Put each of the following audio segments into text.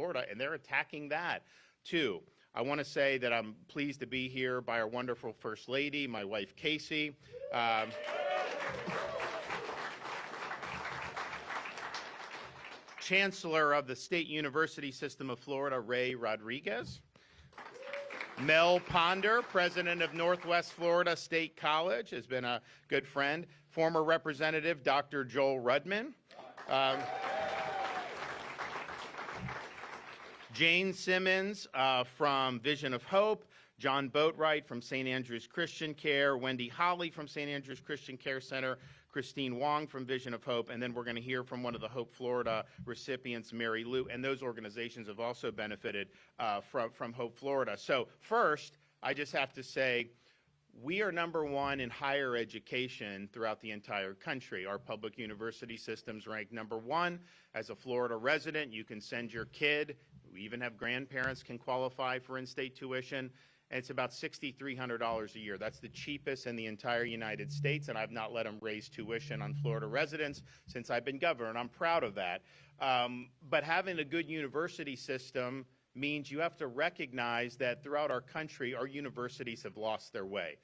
Florida, and they're attacking that too. I want to say that I'm pleased to be here by our wonderful First Lady, my wife, Casey. Chancellor of the State University System of Florida, Ray Rodriguez. Mel Ponder, President of Northwest Florida State College, has been a good friend. Former Representative Dr. Joel Rudman. Jane Simmons from Vision of Hope, John Boatwright from St. Andrew's Christian Care, Wendy Holly from St. Andrew's Christian Care Center, Christine Wong from Vision of Hope, and then we're going to hear from one of the Hope Florida recipients, Mary Lou, and those organizations have also benefited from Hope Florida. So first, I just have to say, we are #1 in higher education throughout the entire country. Our public university systems rank #1. As a Florida resident, you can send your kid. We even have grandparents can qualify for in-state tuition. And it's about $6,300 a year. That's the cheapest in the entire United States, and I've not let them raise tuition on Florida residents since I've been governor, and I'm proud of that. But having a good university system means you have to recognize that throughout our country, our universities have lost their way.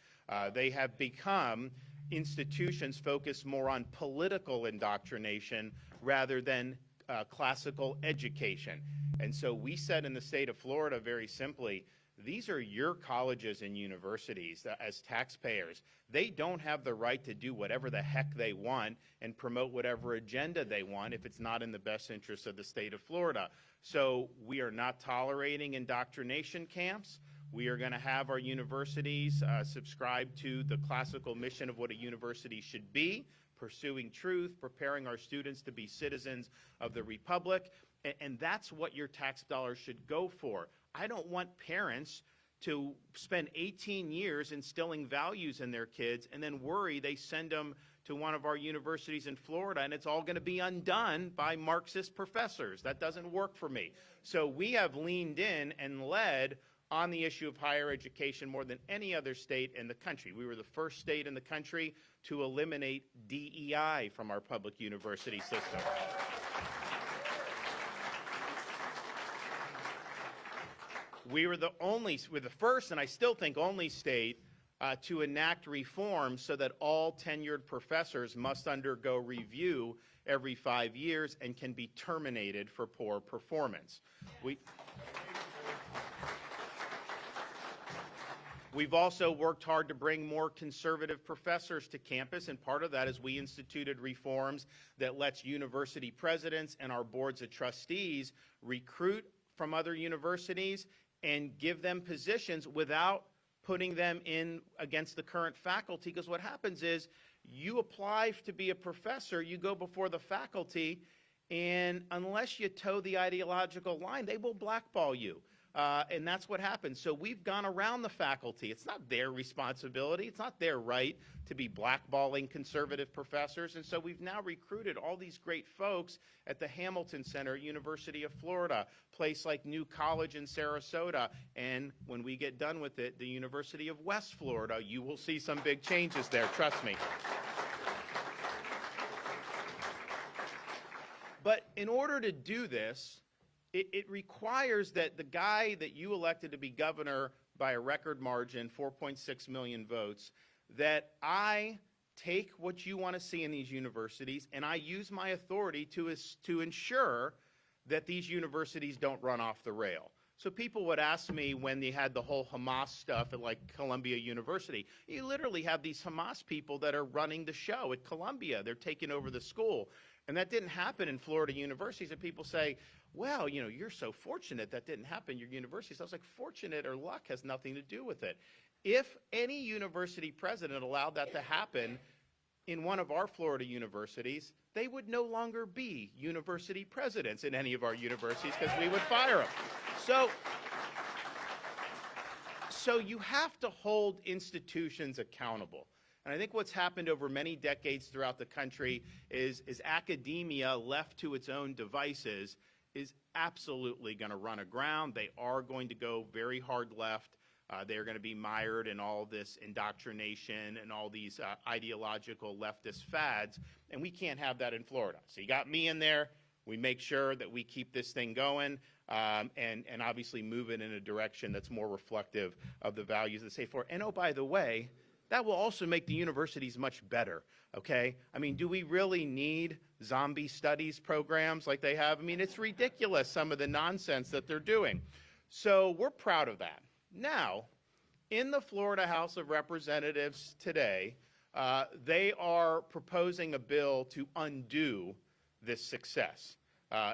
They have become institutions focused more on political indoctrination rather than classical education. And so we said in the state of Florida very simply, these are your colleges and universities as taxpayers. They don't have the right to do whatever the heck they want and promote whatever agenda they want if it's not in the best interest of the state of Florida. So we are not tolerating indoctrination camps. We are going to have our universities subscribe to the classical mission of what a university should be, pursuing truth, preparing our students to be citizens of the Republic, and that's what your tax dollars should go for. I don't want parents to spend 18 years instilling values in their kids and then worry they send them to one of our universities in Florida and it's all going to be undone by Marxist professors. That doesn't work for me. So we have leaned in and led on the issue of higher education more than any other state in the country. We were the first state in the country to eliminate DEI from our public university system. We're the first, and I still think only state, to enact reforms so that all tenured professors must undergo review every 5 years and can be terminated for poor performance. We've also worked hard to bring more conservative professors to campus, and part of that is we instituted reforms that lets university presidents and our boards of trustees recruit from other universities and give them positions without putting them in against the current faculty, because what happens is you apply to be a professor, you go before the faculty, and unless you toe the ideological line, they will blackball you. And that's what happens. So we've gone around the faculty. It's not their responsibility. It's not their right to be blackballing conservative professors. And so we've now recruited all these great folks at the Hamilton Center at University of Florida, place like New College in Sarasota, and when we get done with it, the University of West Florida. You will see some big changes there, trust me. But in order to do this, it requires that the guy that you elected to be governor by a record margin, 4.6 million votes, that I take what you want to see in these universities and I use my authority to ensure that these universities don't run off the rail. So people would ask me when they had the whole Hamas stuff at like Columbia University, you literally have these Hamas people that are running the show at Columbia. They're taking over the school. And that didn't happen in Florida universities. And people say, well, you know, you're so fortunate that didn't happen in your universities. I was like, fortunate or luck has nothing to do with it. If any university president allowed that to happen in one of our Florida universities, they would no longer be university presidents in any of our universities because we would fire them. So you have to hold institutions accountable. And I think what's happened over many decades throughout the country is academia left to its own devices is absolutely going to run aground. They are going to go very hard left. They're going to be mired in all this indoctrination and all these ideological leftist fads, and we can't have that in Florida. So you got me in there. we make sure that we keep this thing going and obviously move it in a direction that's more reflective of the values that say for. And oh, by the way, that will also make the universities much better, okay? I mean, do we really need zombie studies programs like they have? I mean, it's ridiculous, some of the nonsense that they're doing. So we're proud of that. Now, in the Florida House of Representatives today, they are proposing a bill to undo this success.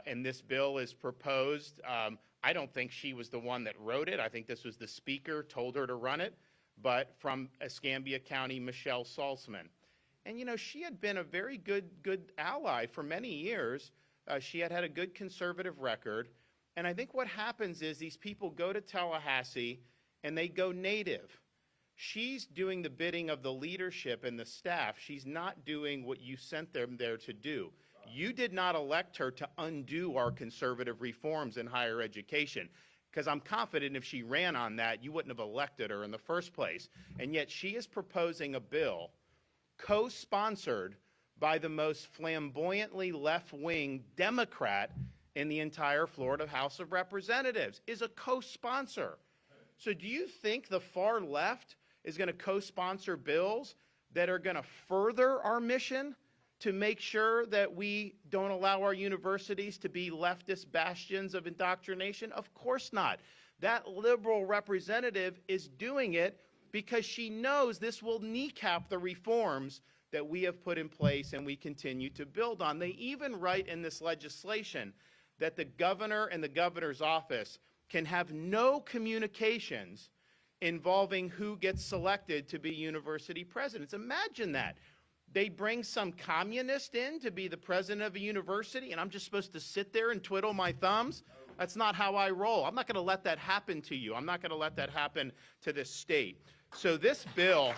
And this bill is proposed. I don't think she was the one that wrote it. I think this was the speaker told her to run it, but from Escambia County, Michelle Salzman. And, you know, she had been a very good ally for many years. She had a good conservative record. And I think what happens is these people go to Tallahassee and they go native. She's doing the bidding of the leadership and the staff. She's not doing what you sent them there to do. You did not elect her to undo our conservative reforms in higher education, because I'm confident if she ran on that, you wouldn't have elected her in the first place. And yet she is proposing a bill co-sponsored by the most flamboyantly left-wing Democrat in the entire Florida House of Representatives, is a co-sponsor. So do you think the far left is going to co-sponsor bills that are going to further our mission to make sure that we don't allow our universities to be leftist bastions of indoctrination? Of course not. That liberal representative is doing it because she knows this will kneecap the reforms that we have put in place and we continue to build on. They even write in this legislation that the governor and the governor's office can have no communications involving who gets selected to be university presidents. Imagine that. They bring some communist in to be the president of a university, and I'm just supposed to sit there and twiddle my thumbs? That's not how I roll. I'm not going to let that happen to you. I'm not going to let that happen to this state. So this bill,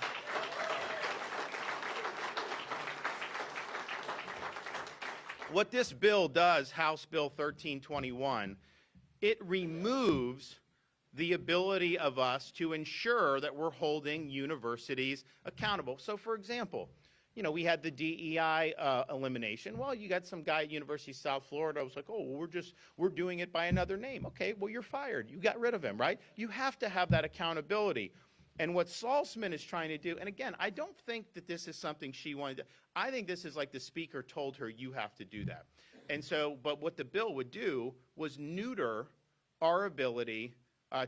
what this bill does, House Bill 1321, it removes the ability of us to ensure that we're holding universities accountable. So, for example, you know, we had the DEI elimination. Well, you got some guy at University of South Florida who was like, oh, well, we're doing it by another name. Okay, well, you're fired. You got rid of him, right? You have to have that accountability. And what Salzman is trying to do, and again, I don't think that this is something she wanted to, I think this is like the speaker told her, you have to do that. And so, but what the bill would do was neuter our ability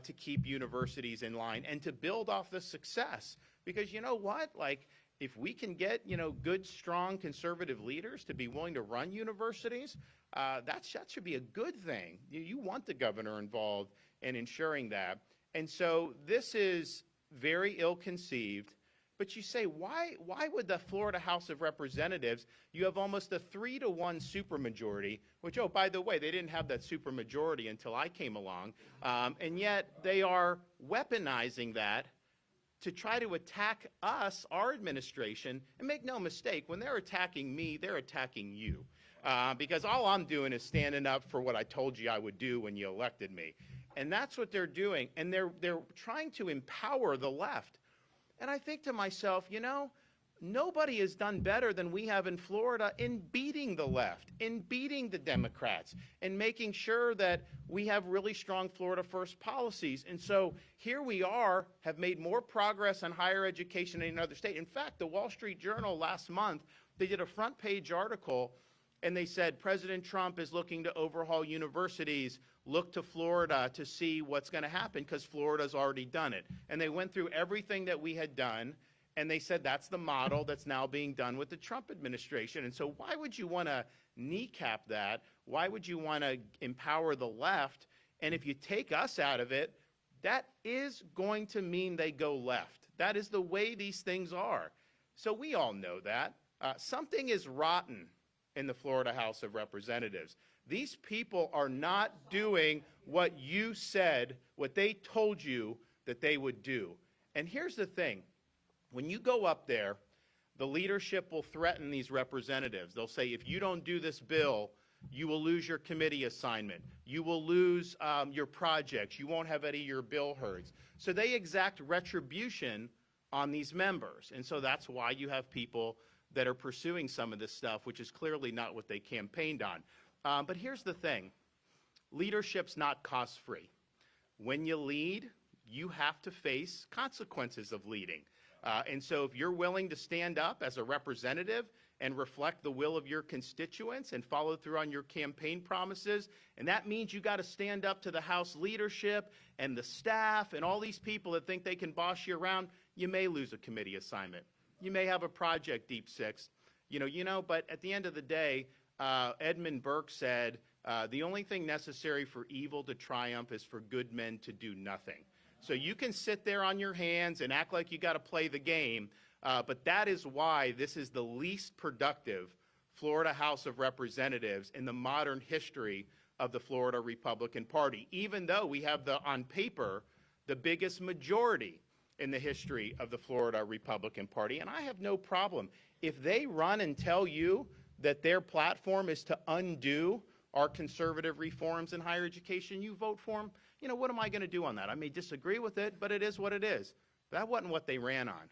to keep universities in line and to build off the success. Because you know what? Like, if we can get, you know, good, strong conservative leaders to be willing to run universities, that should be a good thing. You want the governor involved in ensuring that. And so this is very ill-conceived. But you say, why would the Florida House of Representatives, you have almost a 3-to-1 supermajority, which, oh, by the way, they didn't have that supermajority until I came along, and yet they are weaponizing that to try to attack us, our administration. And make no mistake, when they're attacking me, they're attacking you. Because all I'm doing is standing up for what I told you I would do when you elected me. And that's what they're doing. And they're trying to empower the left. And I think to myself, you know, nobody has done better than we have in Florida in beating the left, in beating the Democrats, and making sure that we have really strong Florida First policies. And so here we are, have made more progress on higher education than any other state. In fact, the Wall Street Journal last month, they did a front page article, and they said President Trump is looking to overhaul universities. Look to Florida to see what's going to happen because Florida's already done it. And they went through everything that we had done, and they said that's the model that's now being done with the Trump administration. And so why would you want to kneecap that? Why would you want to empower the left? And if you take us out of it, that is going to mean they go left. That is the way these things are. So we all know that. Something is rotten in the Florida House of Representatives. These people are not doing what you said, what they told you that they would do. And here's the thing. When you go up there, the leadership will threaten these representatives. They'll say, if you don't do this bill, you will lose your committee assignment. You will lose your projects. You won't have any of your bill heard. So they exact retribution on these members. And so that's why you have people that are pursuing some of this stuff, which is clearly not what they campaigned on. But here's the thing. Leadership's not cost-free. When you lead, you have to face consequences of leading. And so if you're willing to stand up as a representative and reflect the will of your constituents and follow through on your campaign promises, and that means you got to stand up to the House leadership and the staff and all these people that think they can boss you around, you may lose a committee assignment. You may have a project deep six. But at the end of the day, Edmund Burke said, the only thing necessary for evil to triumph is for good men to do nothing. So you can sit there on your hands and act like you got to play the game, but that is why this is the least productive Florida House of Representatives in the modern history of the Florida Republican Party, even though we have on paper, the biggest majority in the history of the Florida Republican Party. And I have no problem. If they run and tell you that their platform is to undo our conservative reforms in higher education, you vote for them. What am I going to do on that? I may disagree with it, but it is what it is. That wasn't what they ran on.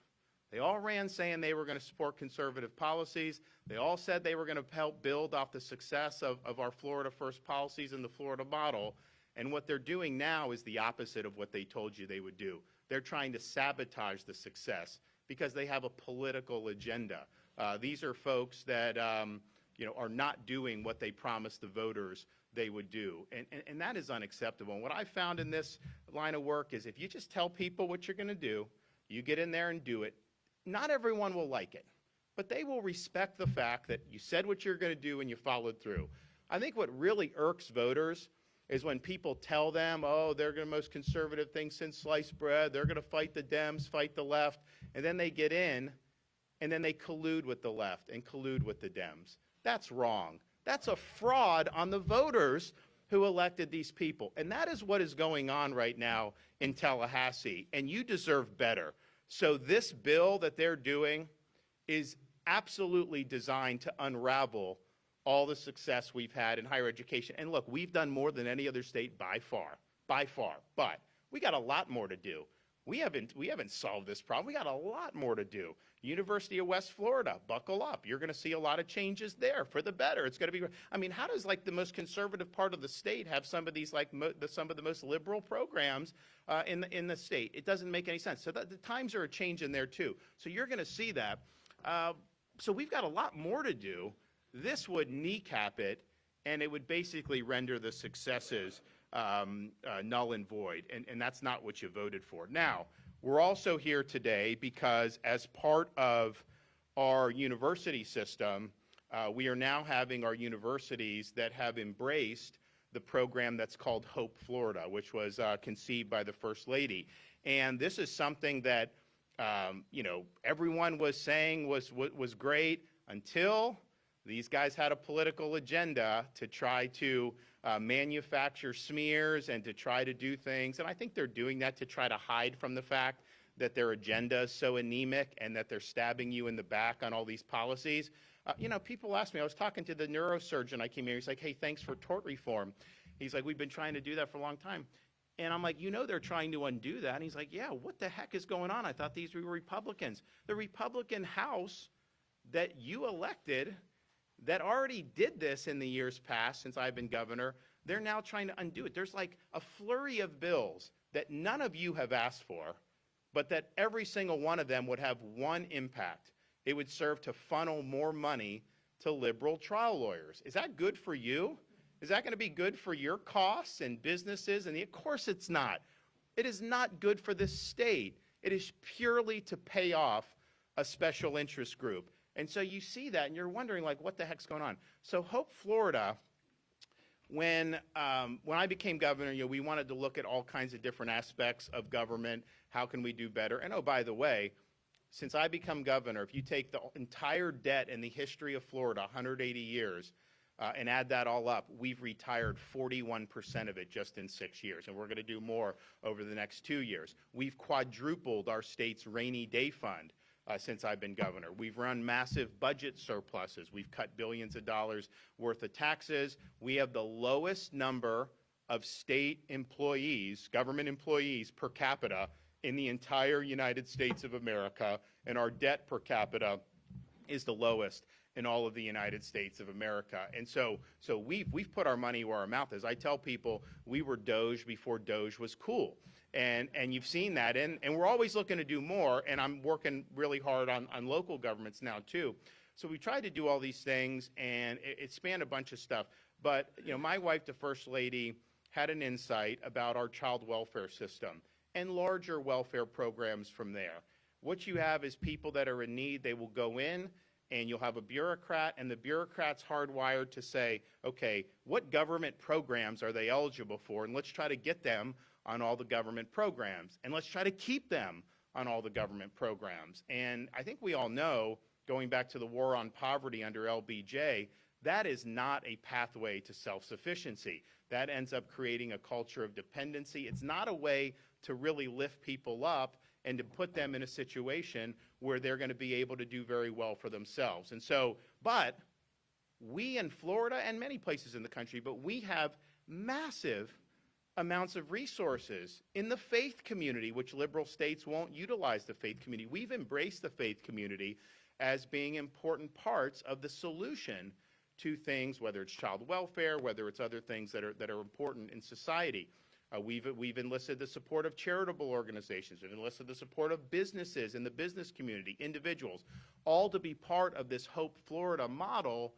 They all ran saying they were going to support conservative policies. They all said they were going to help build off the success of our Florida First policies and the Florida model. And what they're doing now is the opposite of what they told you they would do. They're trying to sabotage the success because they have a political agenda. These are folks that are not doing what they promised the voters they would do. And that is unacceptable. And what I found in this line of work is if you just tell people what you're going to do, you get in there and do it, not everyone will like it, but they will respect the fact that you said what you're going to do and you followed through. I think what really irks voters is when people tell them, oh, they're going to most conservative thing since sliced bread, they're going to fight the Dems, fight the left, and then they get in, and then they collude with the left and collude with the Dems. That's wrong. That's a fraud on the voters who elected these people. And that is what is going on right now in Tallahassee, and you deserve better. So this bill that they're doing is absolutely designed to unravel all the success we've had in higher education. And look, we've done more than any other state by far, but we got a lot more to do. We haven't solved this problem. We got a lot more to do. University of West Florida, buckle up. You're going to see a lot of changes there for the better. It's going to be, how does the most conservative part of the state have some of these some of the most liberal programs in the state? It doesn't make any sense. So the times are changing there too. So you're going to see that. So we've got a lot more to do. This would kneecap it, and it would basically render the successes null and void, and that's not what you voted for. Now, we're also here today because as part of our university system, we are now having our universities that have embraced the program that's called Hope Florida, which was conceived by the First Lady. And this is something that, everyone was saying was great until these guys had a political agenda to try to manufacture smears and to try to do things. And I think they're doing that to try to hide from the fact that their agenda is so anemic and that they're stabbing you in the back on all these policies. People ask me, I was talking to the neurosurgeon I came here, he's like, hey, thanks for tort reform. He's like, we've been trying to do that for a long time. And I'm like, they're trying to undo that. And he's like, yeah, what the heck is going on? I thought these were Republicans. The Republican House that you elected that already did this in the years past since I've been governor, they're now trying to undo it. There's like a flurry of bills that none of you have asked for, but that every single one of them would have one impact. It would serve to funnel more money to liberal trial lawyers. Is that good for you? Is that going to be good for your costs and businesses? And of course it's not. It is not good for this state. It is purely to pay off a special interest group. And so you see that and you're wondering what the heck's going on? So Hope Florida, when I became governor, we wanted to look at all kinds of different aspects of government. How can we do better? And oh, by the way, since I become governor, if you take the entire debt in the history of Florida, 180 years, and add that all up, we've retired 41% of it just in 6 years, and we're going to do more over the next 2 years. We've quadrupled our state's rainy day fund since I've been governor. We've run massive budget surpluses. We've cut billions of dollars worth of taxes. We have the lowest number of state employees, government employees per capita in the entire United States of America, and our debt per capita is the lowest. in all of the United States of America. And so we've put our money where our mouth is. I tell people we were Doge before Doge was cool. And you've seen that. And we're always looking to do more. And I'm working really hard on local governments now, too. So we tried to do all these things, and it spanned a bunch of stuff. But, you know, my wife, the First Lady, had an insight about our child welfare system and larger welfare programs from there. What you have is people that are in need. They will go in, and you'll have a bureaucrat, and the bureaucrat's hardwired to say, okay, what government programs are they eligible for? And let's try to get them on all the government programs. And let's try to keep them on all the government programs. And I think we all know, going back to the war on poverty under LBJ, that is not a pathway to self-sufficiency. That ends up creating a culture of dependency. It's not a way to really lift people up and to put them in a situation where they're going to be able to do very well for themselves. And so, but we in Florida and many places in the country, but we have massive amounts of resources in the faith community, which liberal states won't utilize the faith community. We've embraced the faith community as being important parts of the solution to things, whether it's child welfare, whether it's other things that are important in society. We've enlisted the support of charitable organizations. We've enlisted the support of businesses in the business community, individuals, all to be part of this Hope Florida model,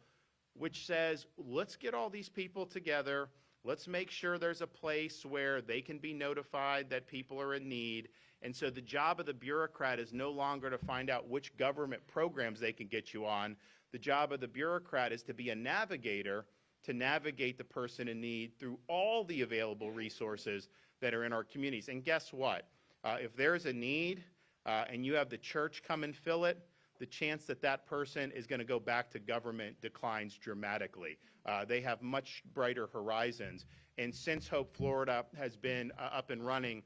which says, let's get all these people together. Let's make sure there's a place where they can be notified that people are in need. And so the job of the bureaucrat is no longer to find out which government programs they can get you on. The job of the bureaucrat is to be a navigator, to navigate the person in need through all the available resources that are in our communities. And guess what? If there's a need and you have the church come and fill it, the chance that that person is going to go back to government declines dramatically. They have much brighter horizons. And since Hope Florida has been up and running,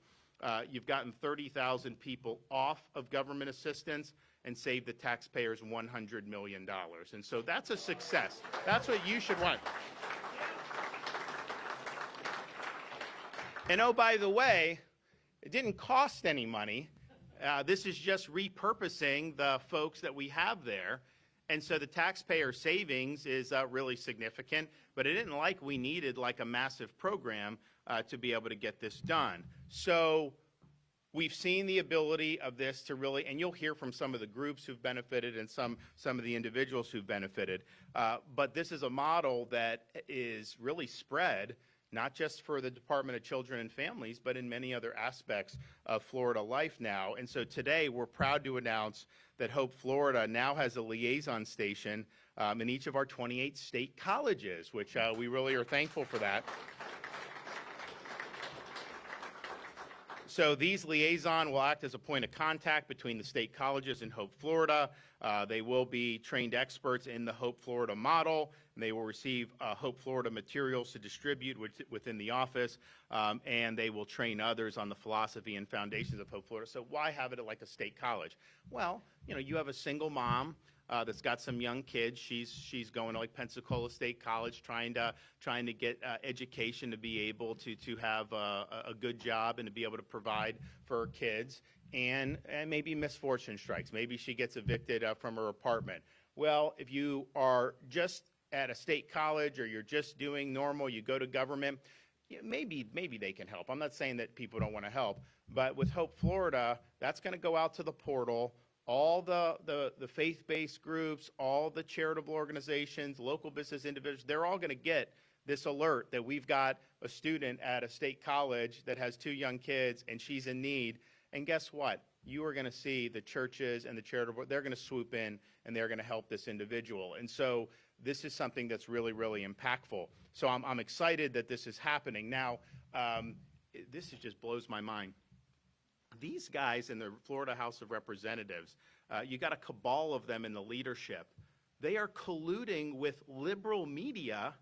you've gotten 30,000 people off of government assistance and saved the taxpayers $100 million. And so that's a success. That's what you should want. And oh, by the way, it didn't cost any money. This is just repurposing the folks that we have there. And so the taxpayer savings is really significant, but it isn't like we needed like a massive program to be able to get this done. So we've seen the ability of this to really, and you'll hear from some of the groups who've benefited and some of the individuals who've benefited, but this is a model that is really spread, not just for the Department of Children and Families, but in many other aspects of Florida life now. And so today we're proud to announce that Hope Florida now has a liaison station in each of our 28 state colleges, which we really are thankful for that. So these liaison will act as a point of contact between the state colleges and Hope Florida. They will be trained experts in the Hope Florida model, and they will receive Hope Florida materials to distribute within the office, and they will train others on the philosophy and foundations of Hope Florida. So why have it like a state college? Well, you know, you have a single mom that's got some young kids. She's going to like Pensacola State College, trying to get education to be able to have a good job and to be able to provide for her kids. And maybe misfortune strikes. Maybe she gets evicted from her apartment. Well, if you are just at a state college or you're just doing normal, you go to government, maybe they can help. I'm not saying that people don't want to help, but with Hope Florida, that's going to go out to the portal. All the faith-based groups, all the charitable organizations, local business individuals, they're all going to get this alert that we've got a student at a state college that has 2 young kids and she's in need. And guess what? You are going to see the churches and the charitable, they're going to swoop in and they're going to help this individual. And so this is something that's really, really impactful. So I'm excited that this is happening. Now, this just blows my mind. These guys in the Florida House of Representatives, you got a cabal of them in the leadership. They are colluding with liberal media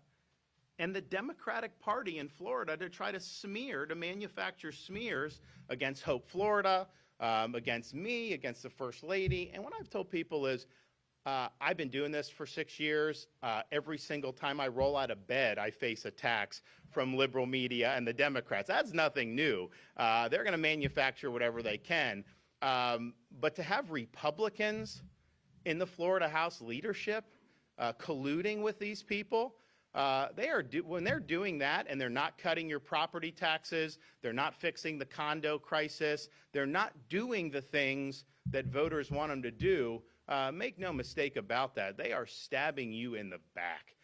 and the Democratic Party in Florida to try to manufacture smears against Hope Florida, against me, against the First Lady. And what I've told people is, I've been doing this for 6 years. Every single time I roll out of bed, I face attacks from liberal media and the Democrats. That's nothing new. They're going to manufacture whatever they can. But to have Republicans in the Florida House leadership colluding with these people, when they're doing that and they're not cutting your property taxes, they're not fixing the condo crisis, they're not doing the things that voters want them to do, make no mistake about that. They are stabbing you in the back.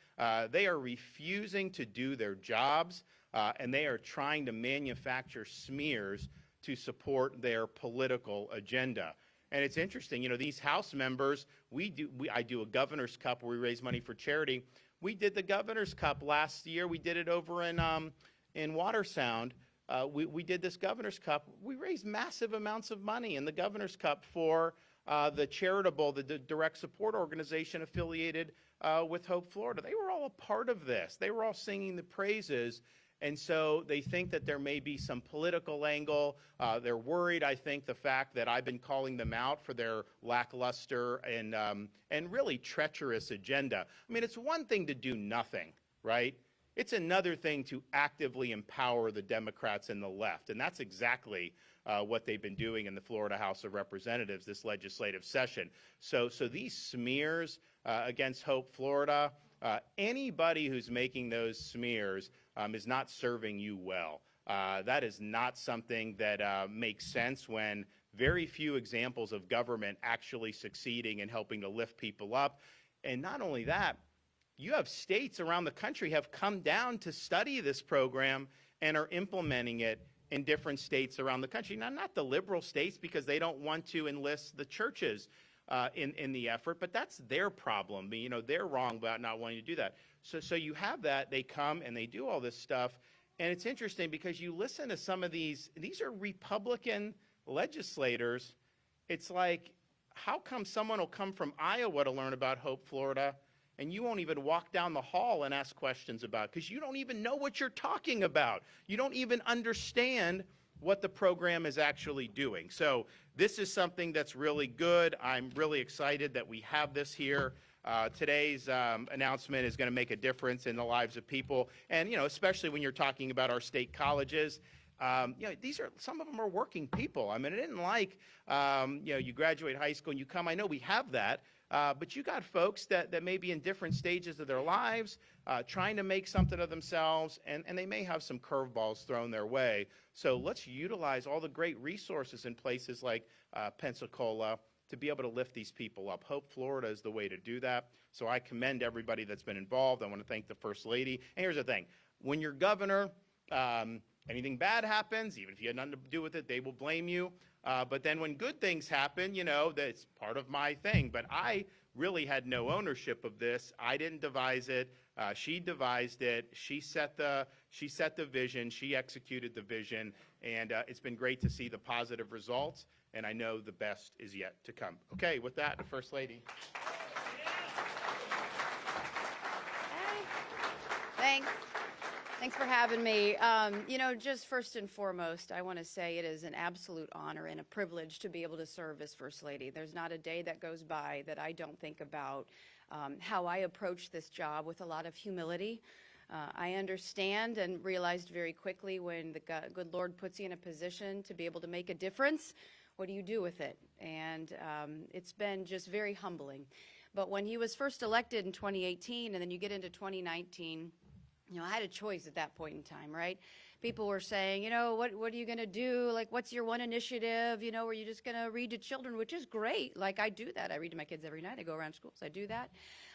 They are refusing to do their jobs, and they are trying to manufacture smears to support their political agenda. And it's interesting, you know, these House members, I do a Governor's Cup where we raise money for charity. We did the Governor's Cup last year. We did it over in Watersound. We did this Governor's Cup. We raised massive amounts of money in the Governor's Cup for the direct support organization affiliated with Hope Florida. They were all a part of this. They were all singing the praises. And so they think that there may be some political angle. They're worried, I think, the fact that I've been calling them out for their lackluster and really treacherous agenda. I mean, it's one thing to do nothing, right? It's another thing to actively empower the Democrats and the left. And that's exactly what they've been doing in the Florida House of Representatives this legislative session. So these smears against Hope Florida, anybody who's making those smears is not serving you well. That is not something that makes sense when very few examples of government actually succeeding and helping to lift people up. And not only that, you have states around the country have come down to study this program and are implementing it in different states around the country. Now, not the liberal states because they don't want to enlist the churches in the effort, but that's their problem. You know, they're wrong about not wanting to do that. So you have that. They come and they do all this stuff. And it's interesting because you listen to some of these are Republican legislators. It's like, how come someone will come from Iowa to learn about Hope Florida and you won't even walk down the hall and ask questions about it because you don't even know what you're talking about. You don't even understand what the program is actually doing. So this is something that's really good. I'm really excited that we have this here. Today's announcement is going to make a difference in the lives of people. And, you know, especially when you're talking about our state colleges, you know, some of them are working people. I mean, I didn't like, you know, you graduate high school and you come, I know we have that, but you got folks that may be in different stages of their lives, trying to make something of themselves, and they may have some curveballs thrown their way. So let's utilize all the great resources in places like Pensacola to be able to lift these people up. Hope Florida is the way to do that. So I commend everybody that's been involved. I want to thank the First Lady. And here's the thing. When you're governor, anything bad happens, even if you had nothing to do with it, they will blame you. But then when good things happen, you know, that's part of my thing. But I really had no ownership of this. I didn't devise it. She devised it. She set the vision. She executed the vision. And it's been great to see the positive results. And I know the best is yet to come. Okay, with that, the First Lady. Hey. Thanks for having me. You know, just first and foremost, I want to say it is an absolute honor and a privilege to be able to serve as First Lady. There's not a day that goes by that I don't think about how I approach this job with a lot of humility. I understand and realized very quickly when the good Lord puts you in a position to be able to make a difference, what do you do with it? And it's been just very humbling. But when he was first elected in 2018 and then you get into 2019, you know, I had a choice at that point in time, right? People were saying, you know, what are you going to do? Like, what's your one initiative? You know, are you just going to read to children, which is great. Like, I do that. I read to my kids every night. I go around schools. I do that.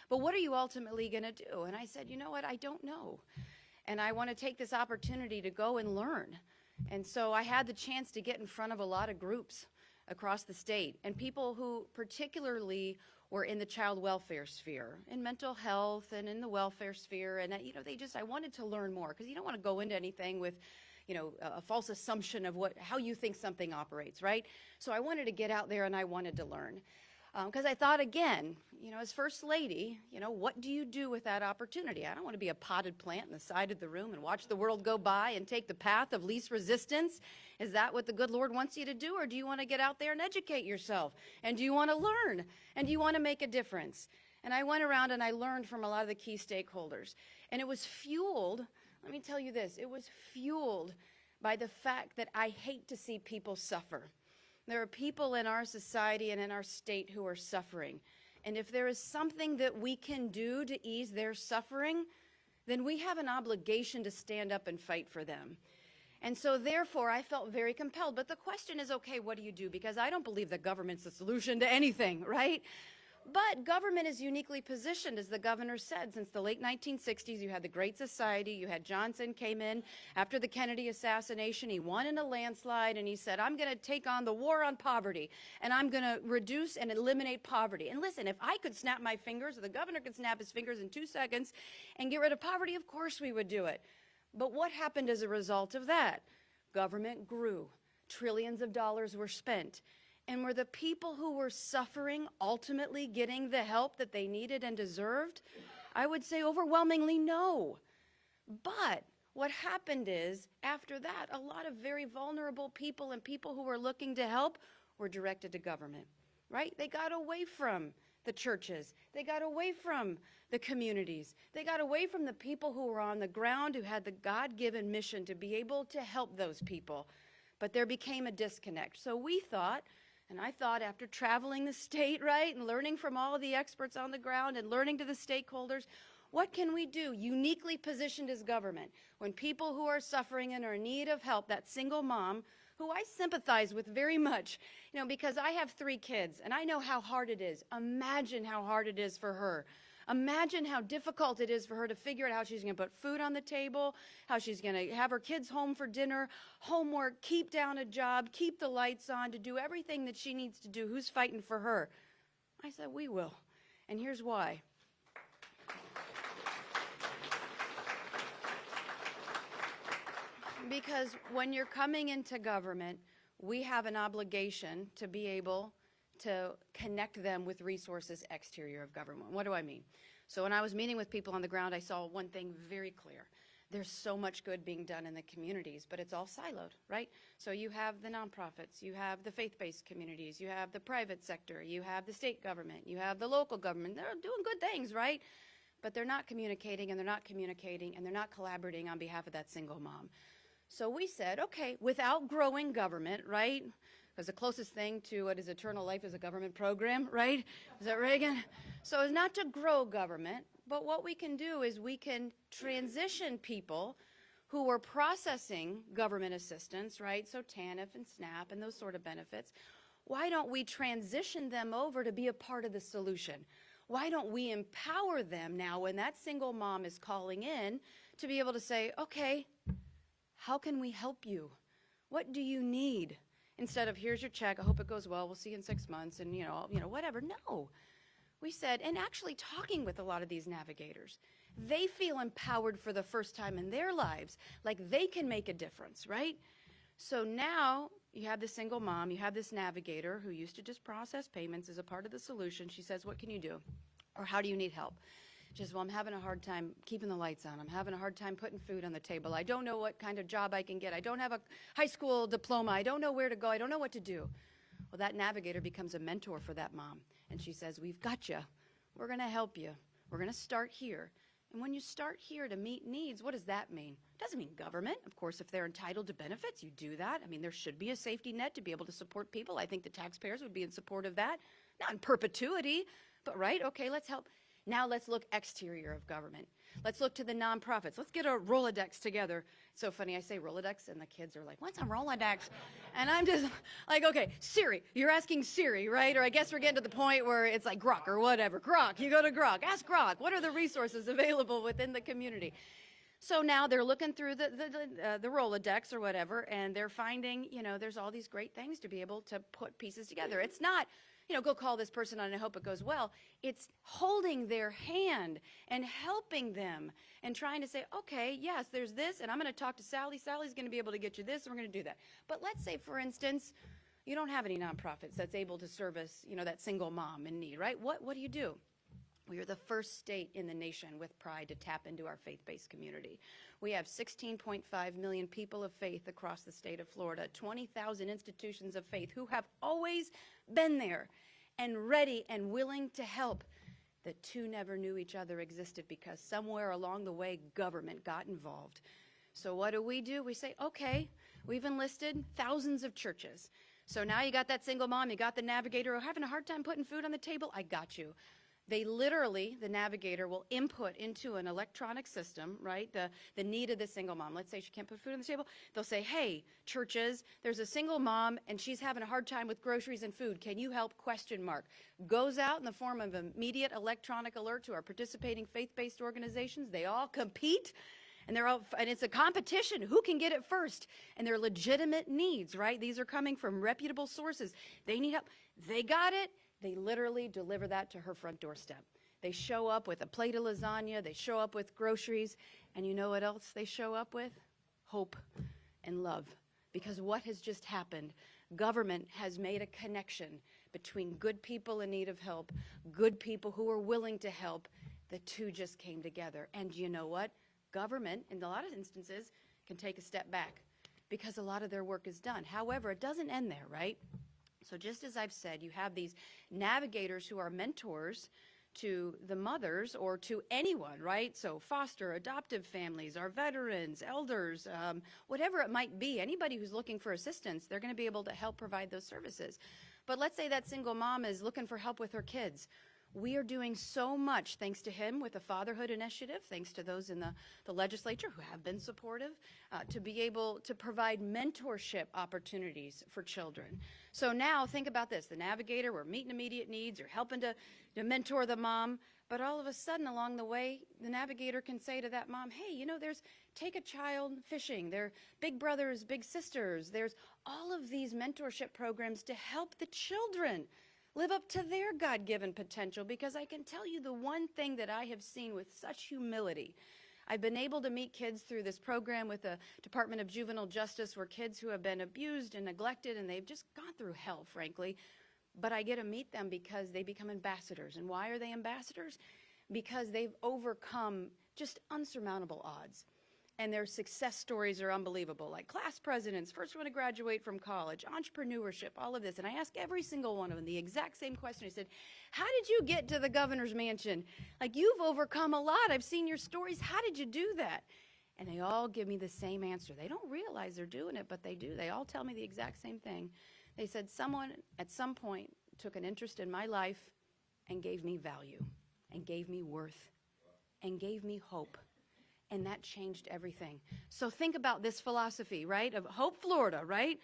But what are you ultimately going to do? And I said, you know what? I don't know. And I want to take this opportunity to go and learn. And so I had the chance to get in front of a lot of groups across the state and people who particularly were in the child welfare sphere, in mental health and in the welfare sphere. And, you know, I wanted to learn more because you don't want to go into anything with, you know, a false assumption of how you think something operates, right? So I wanted to get out there and I wanted to learn. Because I thought, again, you know, as First Lady, you know, what do you do with that opportunity? I don't want to be a potted plant in the side of the room and watch the world go by and take the path of least resistance. Is that what the good Lord wants you to do? Or do you want to get out there and educate yourself? And do you want to learn? And do you want to make a difference? And I went around and I learned from a lot of the key stakeholders. And it was fueled, let me tell you this, it was fueled by the fact that I hate to see people suffer. There are people in our society and in our state who are suffering. And if there is something that we can do to ease their suffering, then we have an obligation to stand up and fight for them. And so therefore, I felt very compelled. But the question is, okay, what do you do? Because I don't believe that government's the solution to anything, right? But government is uniquely positioned, as the governor said. Since the late 1960s, you had the Great Society. You had Johnson came in after the Kennedy assassination. He won in a landslide, and he said, I'm going to take on the war on poverty, and I'm going to reduce and eliminate poverty. And listen, if I could snap my fingers, or the governor could snap his fingers in 2 seconds and get rid of poverty, of course we would do it. But what happened as a result of that? Government grew. Trillions of dollars were spent. And were the people who were suffering ultimately getting the help that they needed and deserved? I would say overwhelmingly no. But what happened is, after that, a lot of very vulnerable people and people who were looking to help were directed to government, right? They got away from the churches. They got away from the communities. They got away from the people who were on the ground, who had the God-given mission to be able to help those people. But there became a disconnect. So we thought, and I thought, after traveling the state, right, and learning from all of the experts on the ground and learning to the stakeholders, what can we do uniquely positioned as government when people who are suffering and are in need of help, that single mom, who I sympathize with very much, because I have 3 kids and I know how hard it is. Imagine how hard it is for her. Imagine how difficult it is for her to figure out how she's going to put food on the table, how she's going to have her kids home for dinner, homework, keep down a job, keep the lights on, to do everything that she needs to do. Who's fighting for her? I said, we will. And here's why. Because when you're coming into government, we have an obligation to be able to connect them with resources exterior of government. What do I mean? So when I was meeting with people on the ground, I saw one thing very clear. There's so much good being done in the communities, but it's all siloed, right? So you have the nonprofits, you have the faith-based communities, you have the private sector, you have the state government, you have the local government. They're doing good things, right? But they're not communicating, and they're not communicating, and they're not collaborating on behalf of that single mom. So we said, okay, without growing government, right? Because the closest thing to what is eternal life is a government program, right? Is that Reagan? So it's not to grow government, but what we can do is we can transition people who are processing government assistance, right? So TANF and SNAP and those sort of benefits. Why don't we transition them over to be a part of the solution? Why don't we empower them now when that single mom is calling in to be able to say, okay, how can we help you? What do you need? Instead of, here's your check, I hope it goes well, we'll see you in 6 months, and whatever. No. We said, and actually talking with a lot of these navigators, they feel empowered for the first time in their lives, like they can make a difference, right? So now you have this single mom, you have this navigator who used to just process payments as a part of the solution. She says, what can you do? Or how do you need help? She says, well, I'm having a hard time keeping the lights on. I'm having a hard time putting food on the table. I don't know what kind of job I can get. I don't have a high school diploma. I don't know where to go. I don't know what to do. Well, that navigator becomes a mentor for that mom. And she says, we've got you. We're going to help you. We're going to start here. And when you start here to meet needs, what does that mean? It doesn't mean government. Of course, if they're entitled to benefits, you do that. I mean, there should be a safety net to be able to support people. I think the taxpayers would be in support of that. Not in perpetuity, but right, okay, let's help. Now let's look exterior of government. Let's look to the nonprofits. Let's get a Rolodex together. It's so funny, I say Rolodex, and the kids are like, what's a Rolodex? And I'm just like, okay, Siri. You're asking Siri, right? Or I guess we're getting to the point where it's like Grok or whatever. Grok, you go to Grok. Ask Grok, what are the resources available within the community? So now they're looking through the Rolodex or whatever, and they're finding, there's all these great things to be able to put pieces together. It's not, go call this person on and hope it goes well. It's holding their hand and helping them and trying to say, okay, yes, there's this, and I'm going to talk to Sally. Sally's going to be able to get you this, and we're going to do that. But let's say, for instance, you don't have any nonprofits that's able to service, that single mom in need, right? What do you do? We are the first state in the nation with pride to tap into our faith-based community. We have 16.5 million people of faith across the state of Florida, 20,000 institutions of faith who have always been there and ready and willing to help. The two never knew each other existed because somewhere along the way, government got involved. So what do? We say, okay, we've enlisted thousands of churches. So now you got that single mom, you got the navigator having a hard time putting food on the table. I got you. They literally, the navigator will input into an electronic system, right, the need of the single mom. Let's say she can't put food on the table. They'll say, hey, churches, there's a single mom and she's having a hard time with groceries and food. Can you help? Question mark. Goes out in the form of immediate electronic alert to our participating faith-based organizations. They all compete. And it's a competition. Who can get it first? And they're legitimate needs, right? These are coming from reputable sources. They need help. They got it. They literally deliver that to her front doorstep. They show up with a plate of lasagna. They show up with groceries. And you know what else they show up with? Hope and love. Because what has just happened? Government has made a connection between good people in need of help, good people who are willing to help. The two just came together. And you know what? Government, in a lot of instances, can take a step back because a lot of their work is done. However, it doesn't end there, right? So just as I've said, you have these navigators who are mentors to the mothers or to anyone, right? So foster, adoptive families, our veterans, elders, whatever it might be, anybody who's looking for assistance, they're going to be able to help provide those services. But let's say that single mom is looking for help with her kids. We are doing so much, thanks to him, with the Fatherhood Initiative, thanks to those in the legislature who have been supportive, to be able to provide mentorship opportunities for children. So now think about this. The navigator, we're meeting immediate needs, you're helping to mentor the mom, but all of a sudden along the way, the navigator can say to that mom, hey, you know, take a child fishing. There are big brothers, big sisters. There's all of these mentorship programs to help the children live up to their God-given potential, because I can tell you the one thing that I have seen with such humility. I've been able to meet kids through this program with the Department of Juvenile Justice, where kids who have been abused and neglected, and they've just gone through hell, frankly. But I get to meet them because they become ambassadors. And why are they ambassadors? Because they've overcome just unsurmountable odds. And their success stories are unbelievable, like class presidents, first one to graduate from college, entrepreneurship, all of this. And I ask every single one of them the exact same question. I said, how did you get to the governor's mansion? Like, you've overcome a lot. I've seen your stories. How did you do that? And they all give me the same answer. They don't realize they're doing it, but they do. They all tell me the exact same thing. They said, someone at some point took an interest in my life and gave me value and gave me worth and gave me hope. And that changed everything. So think about this philosophy, right, of Hope, Florida, right?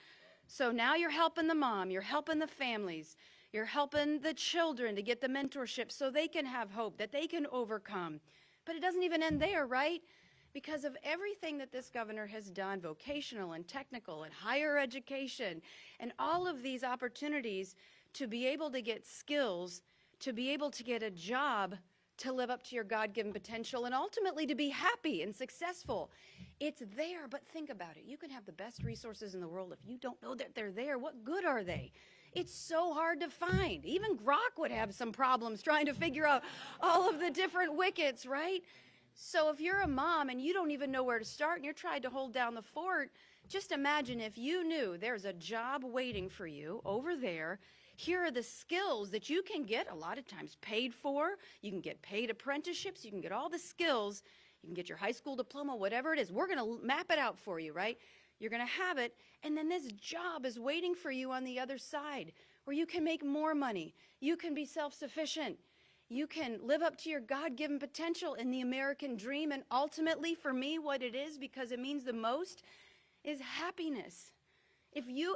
So now you're helping the mom, you're helping the families, you're helping the children to get the mentorship so they can have hope, that they can overcome. But it doesn't even end there, right? Because of everything that this governor has done, vocational and technical and higher education, and all of these opportunities to be able to get skills, to be able to get a job, to live up to your God-given potential, and ultimately to be happy and successful. It's there, but think about it. You can have the best resources in the world. If you don't know that they're there, what good are they? It's so hard to find. Even Grok would have some problems trying to figure out all of the different wickets, right? So if you're a mom and you don't even know where to start and you're trying to hold down the fort, just imagine if you knew there's a job waiting for you over there. Here are the skills that you can get a lot of times paid for. You can get paid apprenticeships. You can get all the skills. You can get your high school diploma, whatever it is. We're going to map it out for you, right? You're going to have it. And then this job is waiting for you on the other side where you can make more money. You can be self-sufficient. You can live up to your God-given potential in the American dream. And ultimately, for me, what it is, because it means the most, is happiness.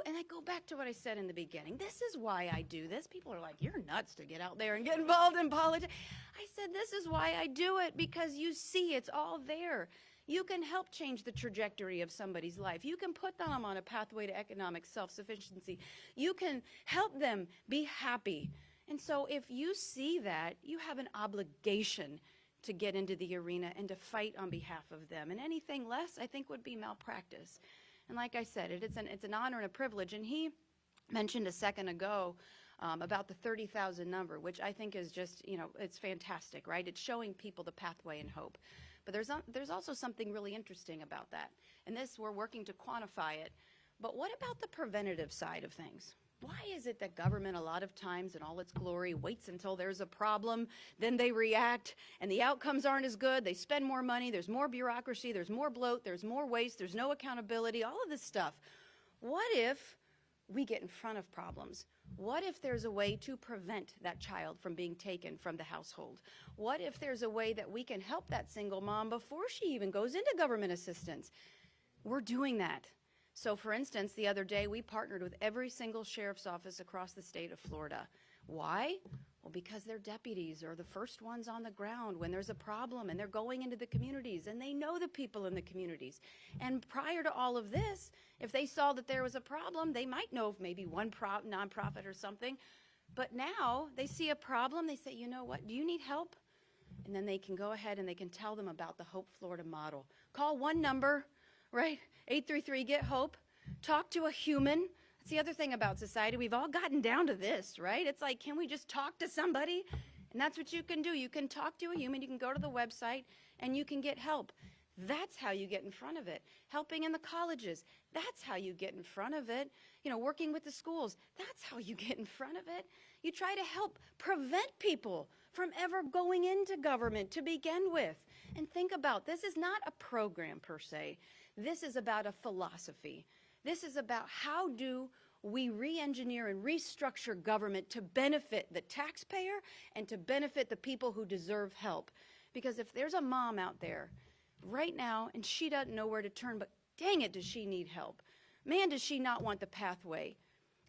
And I go back to what I said in the beginning. This is why I do this. People are like, you're nuts to get out there and get involved in politics. I said, this is why I do it, because you see it's all there. You can help change the trajectory of somebody's life. You can put them on a pathway to economic self-sufficiency. You can help them be happy. And so if you see that, you have an obligation to get into the arena and to fight on behalf of them. And anything less, I think, would be malpractice. And like I said, it's an honor and a privilege. And he mentioned a second ago about the 30,000 number, which I think is just, it's fantastic, right? It's showing people the pathway and hope. But there's also something really interesting about that. And this, we're working to quantify it. But what about the preventative side of things? Why is it that government a lot of times in all its glory waits until there's a problem, then they react, and the outcomes aren't as good, they spend more money, there's more bureaucracy, there's more bloat, there's more waste, there's no accountability, all of this stuff. What if we get in front of problems. What if there's a way to prevent that child from being taken from the household? What if there's a way that we can help that single mom before she even goes into government assistance? We're doing that. So for instance, the other day we partnered with every single sheriff's office across the state of Florida. Why? Well, because their deputies are the first ones on the ground when there's a problem, and they're going into the communities, and they know the people in the communities. And prior to all of this, if they saw that there was a problem, they might know of maybe one nonprofit or something. But now they see a problem, they say, you know what, do you need help? And then they can go ahead and they can tell them about the Hope Florida model. Call one number, right? 833-GET-HOPE. Talk to a human. That's the other thing about society. We've all gotten down to this, right? It's like, can we just talk to somebody? And that's what you can do. You can talk to a human. You can go to the website and you can get help. That's how you get in front of it. Helping in the colleges, that's how you get in front of it. You know, working with the schools, that's how you get in front of it. You try to help prevent people from ever going into government to begin with. And think about, this is not a program per se. This is about a philosophy. This is about how do we re-engineer and restructure government to benefit the taxpayer and to benefit the people who deserve help. Because if there's a mom out there right now and she doesn't know where to turn, but dang it, does she need help? Man, does she not want the pathway?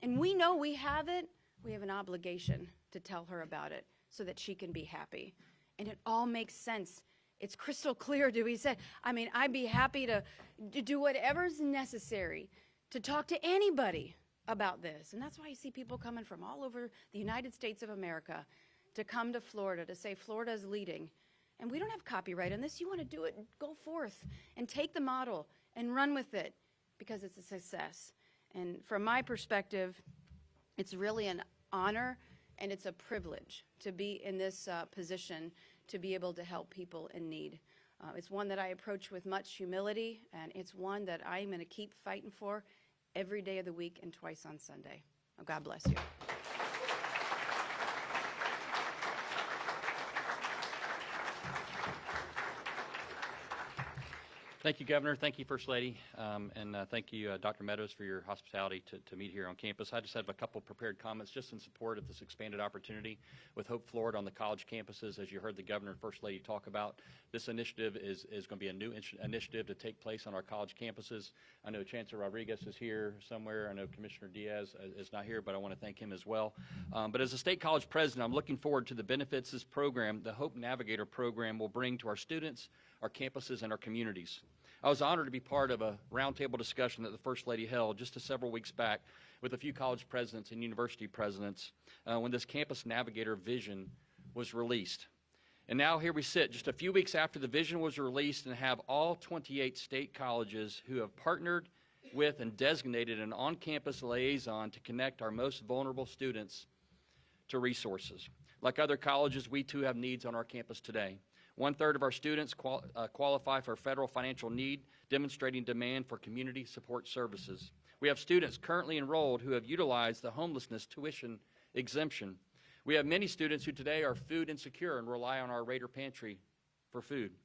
And we know we have it. We have an obligation to tell her about it so that she can be happy. And it all makes sense. It's crystal clear, Dewey said. I mean, I'd be happy to do whatever's necessary to talk to anybody about this. And that's why you see people coming from all over the United States of America to come to Florida to say Florida is leading. And we don't have copyright on this. You want to do it, go forth and take the model and run with it because it's a success. And from my perspective, it's really an honor and it's a privilege to be in this position to be able to help people in need. It's one that I approach with much humility, and it's one that I'm going to keep fighting for every day of the week and twice on Sunday. Oh, God bless you. Thank you, Governor. Thank you, First Lady. And thank you, Dr. Meadows, for your hospitality to meet here on campus. I just have a couple prepared comments just in support of this expanded opportunity with Hope Florida on the college campuses. As you heard the Governor and First Lady talk about, this initiative is going to be a new initiative to take place on our college campuses. I know Chancellor Rodriguez is here somewhere. I know Commissioner Diaz is not here, but I want to thank him as well. But as a state college president, I'm looking forward to the benefits this program, the Hope Navigator program, will bring to our students, our campuses, and our communities. I was honored to be part of a roundtable discussion that the First Lady held just several weeks back with a few college presidents and university presidents when this Campus Navigator vision was released. And now here we sit just a few weeks after the vision was released and have all 28 state colleges who have partnered with and designated an on-campus liaison to connect our most vulnerable students to resources. Like other colleges, we too have needs on our campus today. 1/3 of our students qualify for federal financial need, demonstrating demand for community support services. We have students currently enrolled who have utilized the homelessness tuition exemption. We have many students who today are food insecure and rely on our Raider Pantry for food.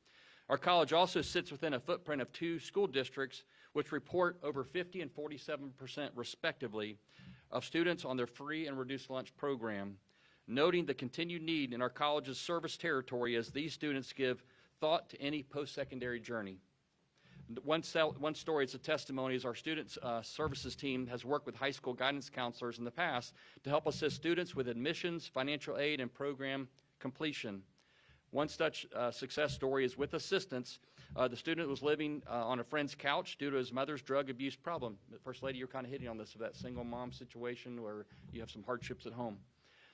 Our college also sits within a footprint of 2 school districts which report over 50% and 47% respectively of students on their free and reduced lunch program, noting the continued need in our college's service territory as these students give thought to any post-secondary journey. One story is a testimony as our students services team has worked with high school guidance counselors in the past to help assist students with admissions, financial aid, and program completion. One such success story is with assistance. The student was living on a friend's couch due to his mother's drug abuse problem. First Lady, you're kind of hitting on this, that single mom situation where you have some hardships at home.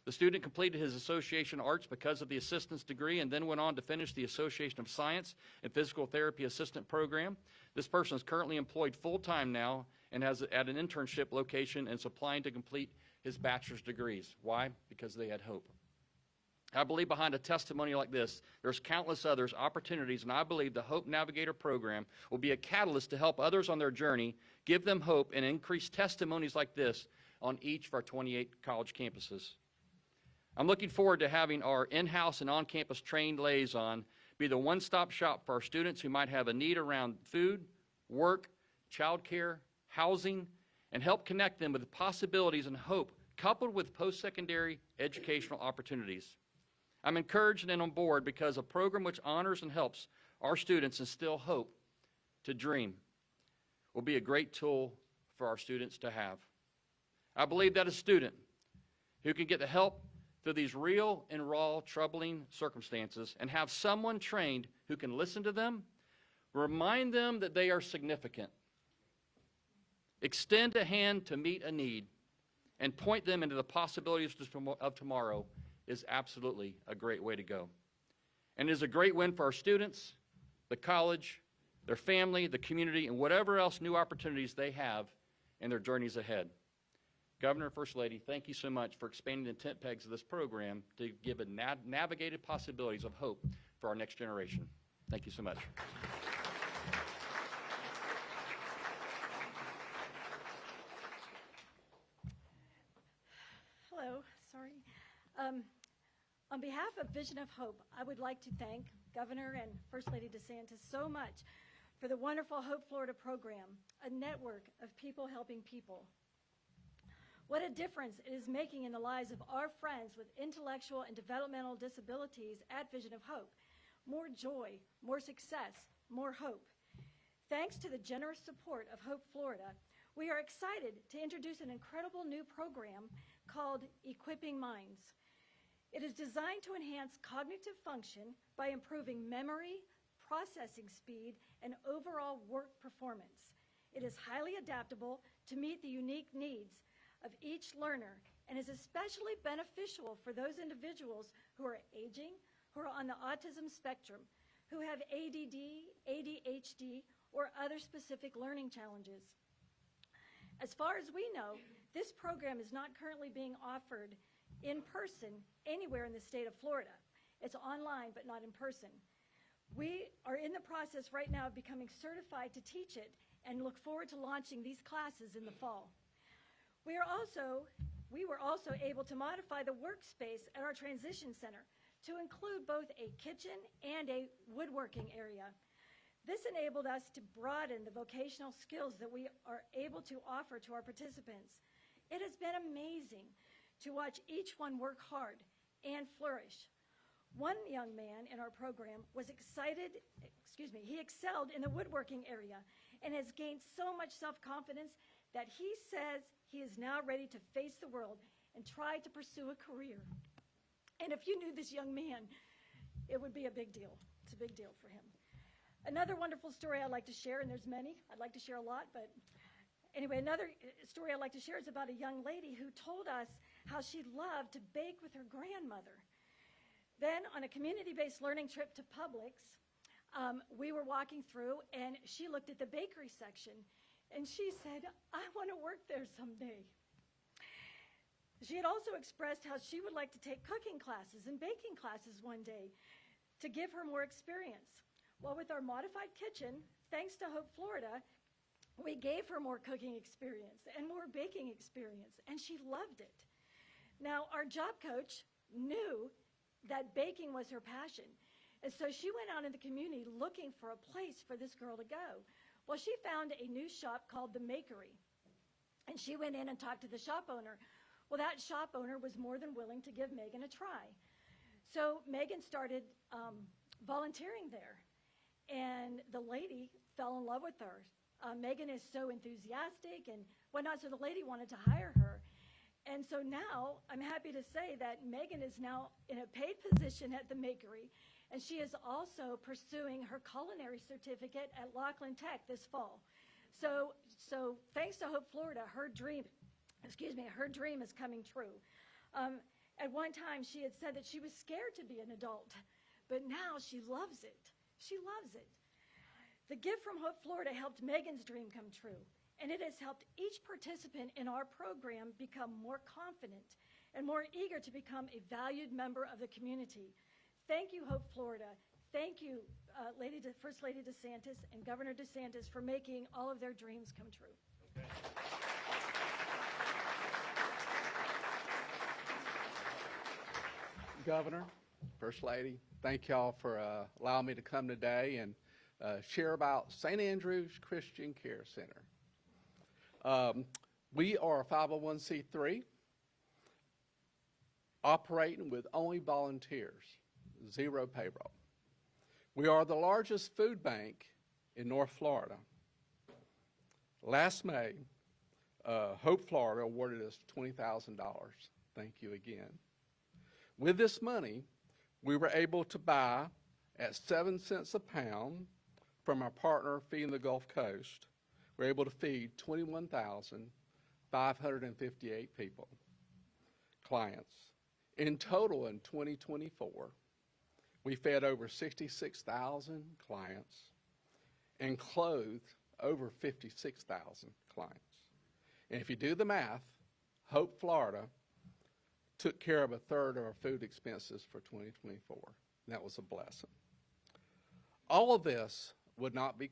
The student completed his Association of Arts because of the assistance degree and then went on to finish the Association of Science and Physical Therapy Assistant Program. This person is currently employed full-time now and has at an internship location and is applying to complete his bachelor's degrees. Why? Because they had hope. I believe behind a testimony like this, there's countless others opportunities, and I believe the Hope Navigator program will be a catalyst to help others on their journey, give them hope, and increase testimonies like this on each of our 28 college campuses. I'm looking forward to having our in-house and on-campus trained liaison be the one-stop shop for our students who might have a need around food, work, childcare, housing, and help connect them with the possibilities and hope coupled with post-secondary educational opportunities. I'm encouraged and on board because a program which honors and helps our students instill hope to dream will be a great tool for our students to have. I believe that a student who can get the help through these real and raw troubling circumstances and have someone trained who can listen to them, remind them that they are significant, extend a hand to meet a need, and point them into the possibilities of tomorrow is absolutely a great way to go. And it is a great win for our students, the college, their family, the community, and whatever else new opportunities they have in their journeys ahead. Governor, First Lady, thank you so much for expanding the tent pegs of this program to give it navigated possibilities of hope for our next generation. Thank you so much. Hello, sorry. On behalf of Vision of Hope, I would like to thank Governor and First Lady DeSantis so much for the wonderful Hope Florida program, a network of people helping people. What a difference it is making in the lives of our friends with intellectual and developmental disabilities at Vision of Hope. More joy, more success, more hope. Thanks to the generous support of Hope Florida, we are excited to introduce an incredible new program called Equipping Minds. It is designed to enhance cognitive function by improving memory, processing speed, and overall work performance. It is highly adaptable to meet the unique needs of each learner and is especially beneficial for those individuals who are aging, who are on the autism spectrum, who have ADD, ADHD, or other specific learning challenges. As far as we know, this program is not currently being offered in person anywhere in the state of Florida. It's online, but not in person. We are in the process right now of becoming certified to teach it and look forward to launching these classes in the fall. We were also able to modify the workspace at our transition center to include both a kitchen and a woodworking area. This enabled us to broaden the vocational skills that we are able to offer to our participants. It has been amazing to watch each one work hard and flourish. One young man in our program was he excelled in the woodworking area and has gained so much self-confidence that he says he is now ready to face the world and try to pursue a career. And if you knew this young man, it would be a big deal. It's a big deal for him. Another wonderful story I'd like to share, and there's many. I'd like to share a lot, but anyway, another story I'd like to share is about a young lady who told us how she loved to bake with her grandmother. Then on a community-based learning trip to Publix, we were walking through, and she looked at the bakery section, and she said, I want to work there someday. She had also expressed how she would like to take cooking classes and baking classes one day to give her more experience. Well, with our modified kitchen, thanks to Hope Florida, we gave her more cooking experience and more baking experience, and she loved it. Now, our job coach knew that baking was her passion, and so she went out in the community looking for a place for this girl to go. Well, she found a new shop called The Makery, and she went in and talked to the shop owner. Well, that shop owner was more than willing to give Megan a try. So Megan started volunteering there, and the lady fell in love with her. Megan is so enthusiastic and whatnot, so the lady wanted to hire her. And so now I'm happy to say that Megan is now in a paid position at The Makery, and she is also pursuing her culinary certificate at Laughlin Tech this fall. So thanks to Hope Florida, her dream is coming true. At one time, she had said that she was scared to be an adult, but now she loves it. She loves it. The gift from Hope Florida helped Megan's dream come true, and it has helped each participant in our program become more confident and more eager to become a valued member of the community. Thank you, Hope Florida. Thank you, First Lady DeSantis and Governor DeSantis, for making all of their dreams come true. Okay. Governor, First Lady, thank y'all for allowing me to come today and share about St. Andrew's Christian Care Center. We are a 501c3 operating with only volunteers, 0 payroll. We are the largest food bank in North Florida. Last May, Hope Florida awarded us $20,000. Thank you again. With this money, we were able to buy at 7 cents a pound from our partner Feeding the Gulf Coast. We're able to feed 21,558 people, clients. In total, in 2024, we fed over 66,000 clients and clothed over 56,000 clients. And if you do the math, Hope Florida took care of 1/3 of our food expenses for 2024. And that was a blessing. All of this would not be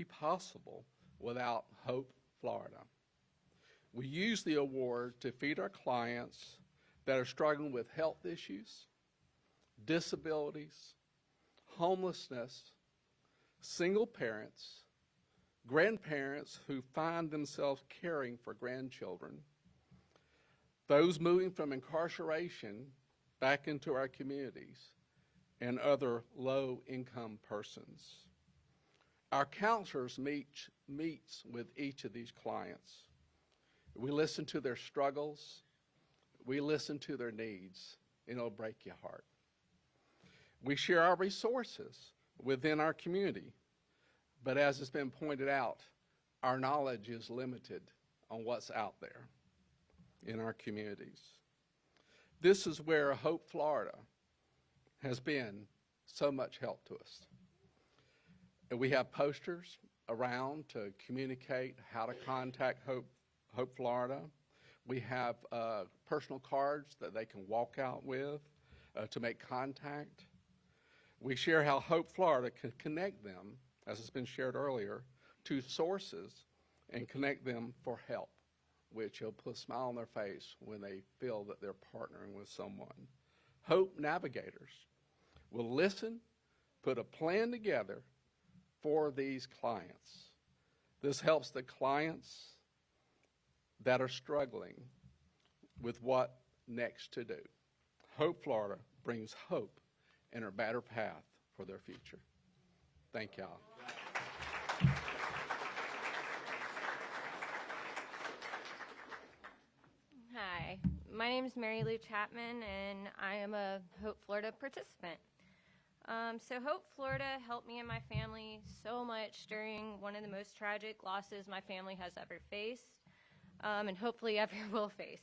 possible without Hope Florida. We use the award to feed our clients that are struggling with health issues, disabilities, homelessness, single parents, grandparents who find themselves caring for grandchildren, those moving from incarceration back into our communities, and other low-income persons. Our counselors meets with each of these clients. We listen to their struggles, we listen to their needs, and it'll break your heart. We share our resources within our community, but as it's been pointed out, our knowledge is limited on what's out there in our communities. This is where Hope Florida has been so much help to us. And we have posters around to communicate how to contact Hope Florida. We have personal cards that they can walk out with to make contact. We share how Hope Florida can connect them, as has been shared earlier, to sources and connect them for help, which will put a smile on their face when they feel that they're partnering with someone. Hope navigators will listen, put a plan together for these clients. This helps the clients that are struggling with what next to do. Hope Florida brings hope and a better path for their future. Thank y'all. Hi, my name is Mary Lou Chapman, and I am a Hope Florida participant. So Hope Florida helped me and my family so much during one of the most tragic losses my family has ever faced, and hopefully ever will face.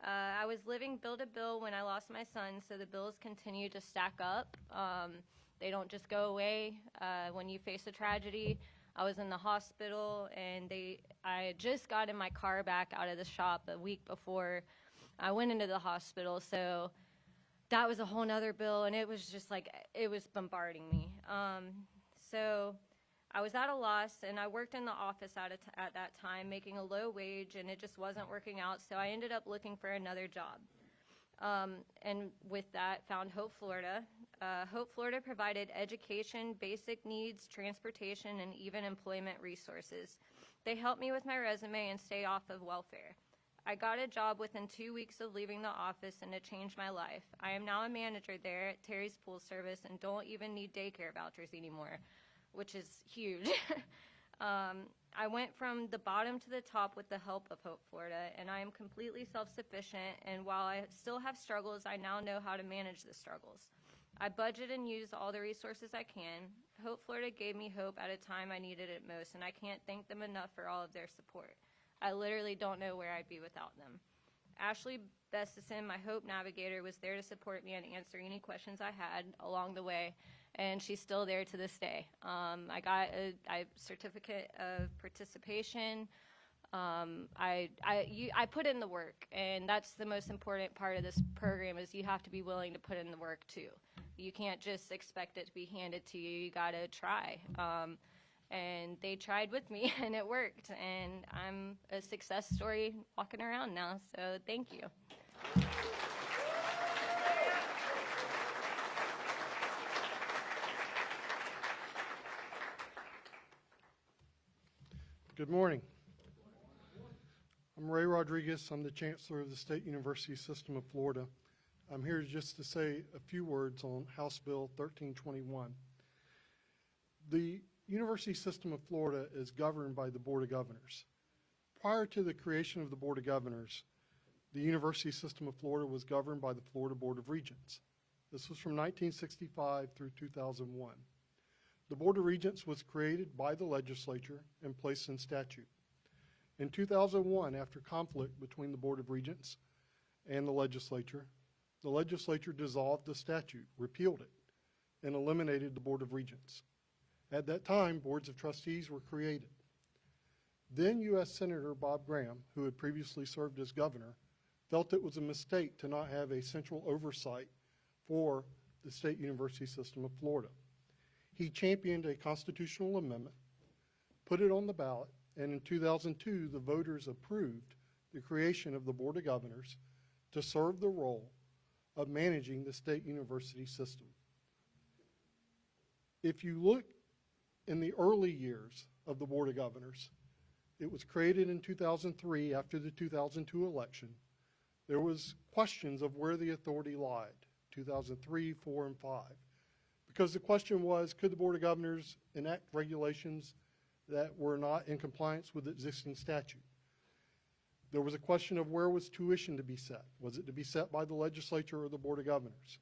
I was living bill to bill when I lost my son, so the bills continue to stack up. They don't just go away when you face a tragedy. I was in the hospital, and I had just gotten my car back out of the shop a week before I went into the hospital, so that was a whole nother bill, and it was just like, it was bombarding me. So I was at a loss, and I worked in the office at that time, making a low wage, and it just wasn't working out, so I ended up looking for another job. And with that, found Hope Florida. Hope Florida provided education, basic needs, transportation, and even employment resources. They helped me with my resume and stay off of welfare. I got a job within 2 weeks of leaving the office, and it changed my life. I am now a manager there at Terry's Pool Service and don't even need daycare vouchers anymore, which is huge. I went from the bottom to the top with the help of Hope Florida, and I am completely self-sufficient, and while I still have struggles, I now know how to manage the struggles. I budget and use all the resources I can. Hope Florida gave me hope at a time I needed it most, and I can't thank them enough for all of their support. I literally don't know where I'd be without them. Ashley Bestison, my Hope Navigator, was there to support me and answer any questions I had along the way, and she's still there to this day. I got a certificate of participation. I put in the work, and that's the most important part of this program, is you have to be willing to put in the work too. You can't just expect it to be handed to you. You got to try. And they tried with me, and it worked. And I'm a success story walking around now, so thank you. Good morning. I'm Ray Rodriguez. I'm the Chancellor of the State University System of Florida. I'm here just to say a few words on House Bill 1321. The University System of Florida is governed by the Board of Governors. Prior to the creation of the Board of Governors, the University System of Florida was governed by the Florida Board of Regents. This was from 1965 through 2001. The Board of Regents was created by the legislature and placed in statute. In 2001, after conflict between the Board of Regents and the legislature dissolved the statute, repealed it, and eliminated the Board of Regents. At that time, boards of trustees were created. Then U.S. Senator Bob Graham, who had previously served as governor, felt it was a mistake to not have a central oversight for the State University System of Florida. He championed a constitutional amendment, put it on the ballot, and in 2002, the voters approved the creation of the Board of Governors to serve the role of managing the state university system. If you look in the early years of the Board of Governors, it was created in 2003 after the 2002 election. There was questions of where the authority lied, 2003, 4, and 5. Because the question was, could the Board of Governors enact regulations that were not in compliance with existing statute? There was a question of where was tuition to be set. Was it to be set by the legislature or the Board of Governors?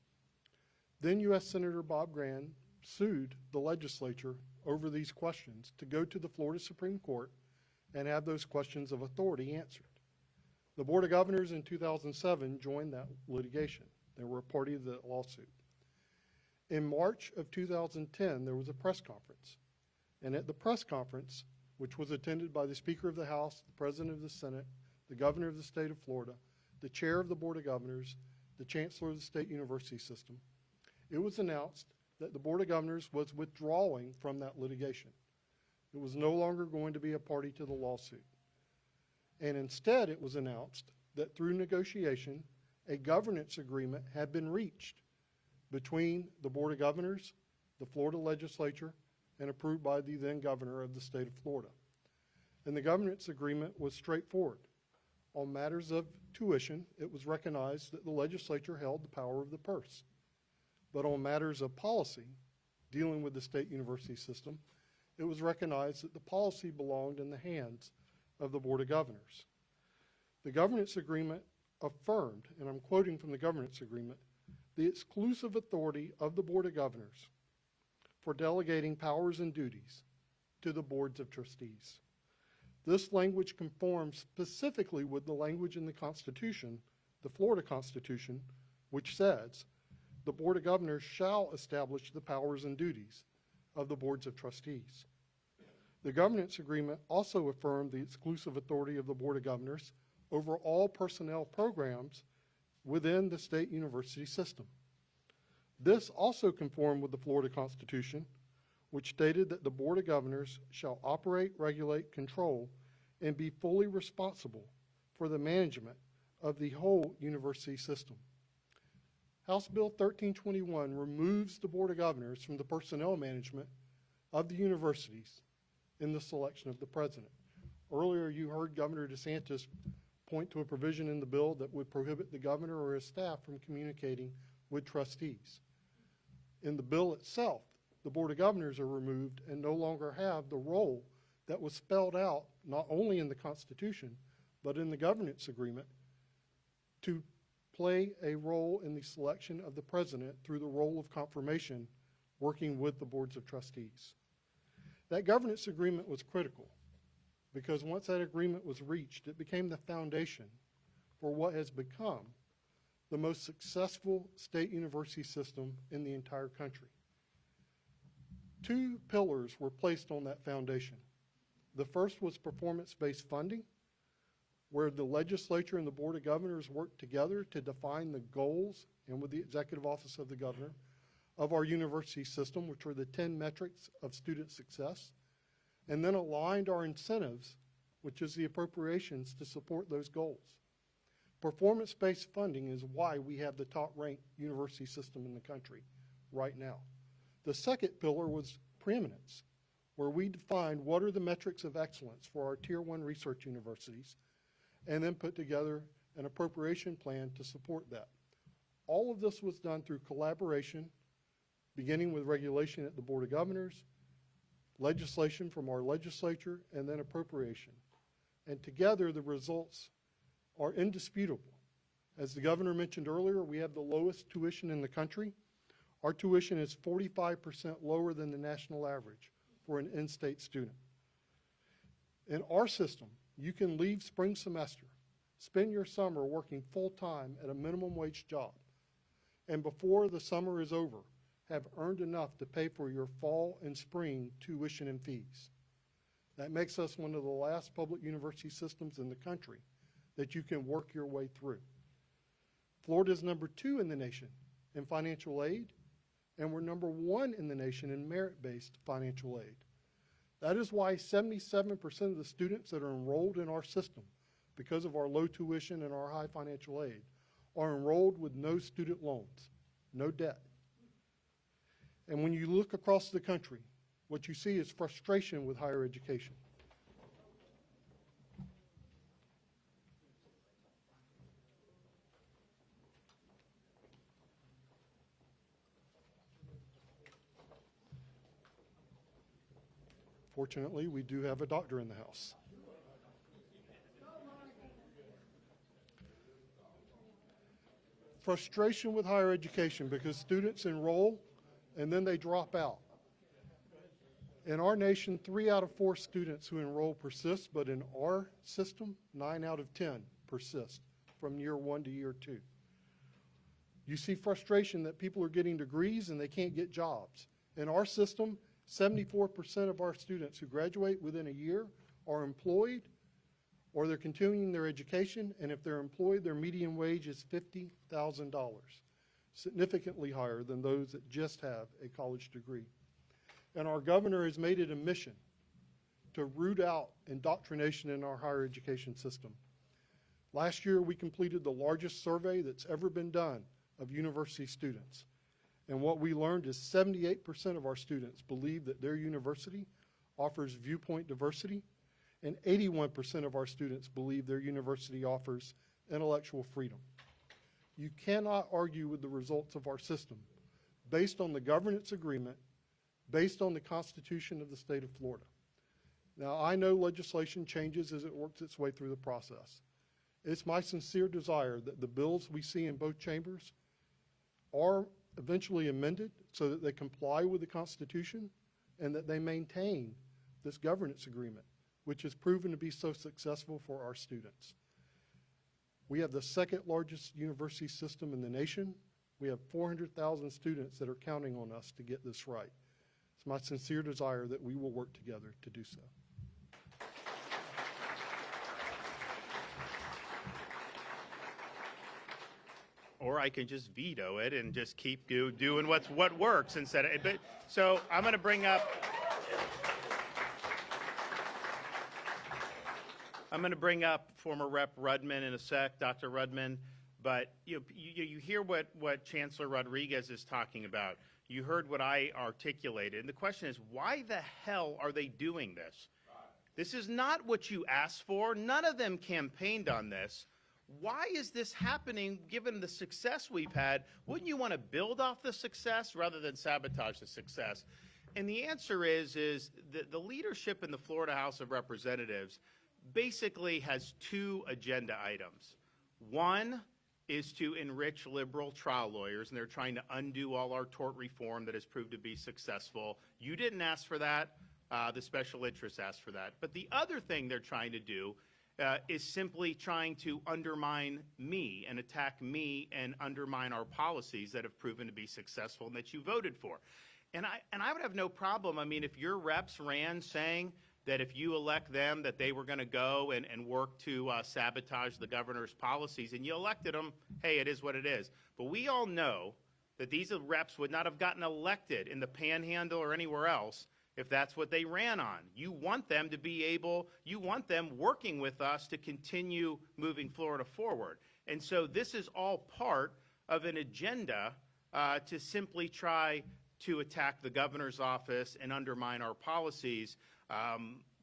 Then U.S. Senator Bob Graham sued the legislature over these questions to go to the Florida Supreme Court and have those questions of authority answered. The Board of Governors in 2007 joined that litigation. They were a party to the lawsuit. In March of 2010, there was a press conference. And at the press conference, which was attended by the Speaker of the House, the President of the Senate, the Governor of the State of Florida, the Chair of the Board of Governors, the Chancellor of the State University System, it was announced that the Board of Governors was withdrawing from that litigation. It was no longer going to be a party to the lawsuit. And instead, it was announced that through negotiation, a governance agreement had been reached between the Board of Governors, the Florida legislature, and approved by the then governor of the state of Florida. And the governance agreement was straightforward. On matters of tuition, it was recognized that the legislature held the power of the purse. But on matters of policy, dealing with the state university system, it was recognized that the policy belonged in the hands of the Board of Governors. The governance agreement affirmed, and I'm quoting from the governance agreement, the exclusive authority of the Board of Governors for delegating powers and duties to the boards of trustees. This language conforms specifically with the language in the Constitution, the Florida Constitution, which says, the Board of Governors shall establish the powers and duties of the boards of trustees. The governance agreement also affirmed the exclusive authority of the Board of Governors over all personnel programs within the state university system. This also conformed with the Florida Constitution, which stated that the Board of Governors shall operate, regulate, control, and be fully responsible for the management of the whole university system. House Bill 1321 removes the Board of Governors from the personnel management of the universities in the selection of the president. Earlier, you heard Governor DeSantis point to a provision in the bill that would prohibit the governor or his staff from communicating with trustees. In the bill itself, the Board of Governors are removed and no longer have the role that was spelled out not only in the Constitution, but in the governance agreement to play a role in the selection of the president through the role of confirmation, working with the boards of trustees. That governance agreement was critical because once that agreement was reached, it became the foundation for what has become the most successful state university system in the entire country. Two pillars were placed on that foundation. The first was performance-based funding, where the legislature and the Board of Governors worked together to define the goals, and with the executive office of the governor, of our university system, which were the 10 metrics of student success, and then aligned our incentives, which is the appropriations to support those goals. Performance-based funding is why we have the top-ranked university system in the country right now. The second pillar was preeminence, where we defined what are the metrics of excellence for our Tier 1 research universities, and then put together an appropriation plan to support that. All of this was done through collaboration, beginning with regulation at the Board of Governors, legislation from our legislature, and then appropriation. And together, the results are indisputable. As the governor mentioned earlier, we have the lowest tuition in the country. Our tuition is 45% lower than the national average for an in-state student. In our system, you can leave spring semester, spend your summer working full-time at a minimum wage job, and before the summer is over, have earned enough to pay for your fall and spring tuition and fees. That makes us one of the last public university systems in the country that you can work your way through. Florida is number 2 in the nation in financial aid, and we're number 1 in the nation in merit-based financial aid. That is why 77% of the students that are enrolled in our system, because of our low tuition and our high financial aid, are enrolled with no student loans, no debt. And when you look across the country, what you see is frustration with higher education. Fortunately, we do have a doctor in the house. Frustration with higher education because students enroll and then they drop out. In our nation, 3 out of 4 students who enroll persist, but in our system, 9 out of 10 persist from year 1 to year 2. You see frustration that people are getting degrees and they can't get jobs. In our system, 74% of our students who graduate within a year are employed or they're continuing their education, and if they're employed, their median wage is $50,000, significantly higher than those that just have a college degree. And our governor has made it a mission to root out indoctrination in our higher education system. Last year, we completed the largest survey that's ever been done of university students. And what we learned is 78% of our students believe that their university offers viewpoint diversity, and 81% of our students believe their university offers intellectual freedom. You cannot argue with the results of our system based on the governance agreement, based on the Constitution of the state of Florida. Now, I know legislation changes as it works its way through the process. It's my sincere desire that the bills we see in both chambers are eventually amended so that they comply with the Constitution and that they maintain this governance agreement, which has proven to be so successful for our students. We have the second largest university system in the nation. We have 400,000 students that are counting on us to get this right. It's my sincere desire that we will work together to do so. Or I can just veto it and just keep doing what works instead of. But so I'm going to bring up. I'm going to bring up former Rep. Rudman in a sec, Dr. Rudman. But you hear what Chancellor Rodriguez is talking about. You heard what I articulated. And the question is, why the hell are they doing this? This is not what you asked for. None of them campaigned on this. Why is this happening given the success we've had? Wouldn't you want to build off the success rather than sabotage the success? And the answer is the leadership in the Florida House of Representatives basically has 2 agenda items. One is to enrich liberal trial lawyers, and they're trying to undo all our tort reform that has proved to be successful. You didn't ask for that. The special interests asked for that. But the other thing they're trying to do is simply trying to undermine me and attack me and undermine our policies that have proven to be successful and that you voted for. And I would have no problem. I mean, if your reps ran saying that if you elect them, that they were going to go and work to sabotage the governor's policies, and you elected them, hey, it is what it is. But we all know that these reps would not have gotten elected in the Panhandle or anywhere else if that's what they ran on. You want them to be able, you want them working with us to continue moving Florida forward. And so this is all part of an agenda to simply try to attack the governor's office and undermine our policies,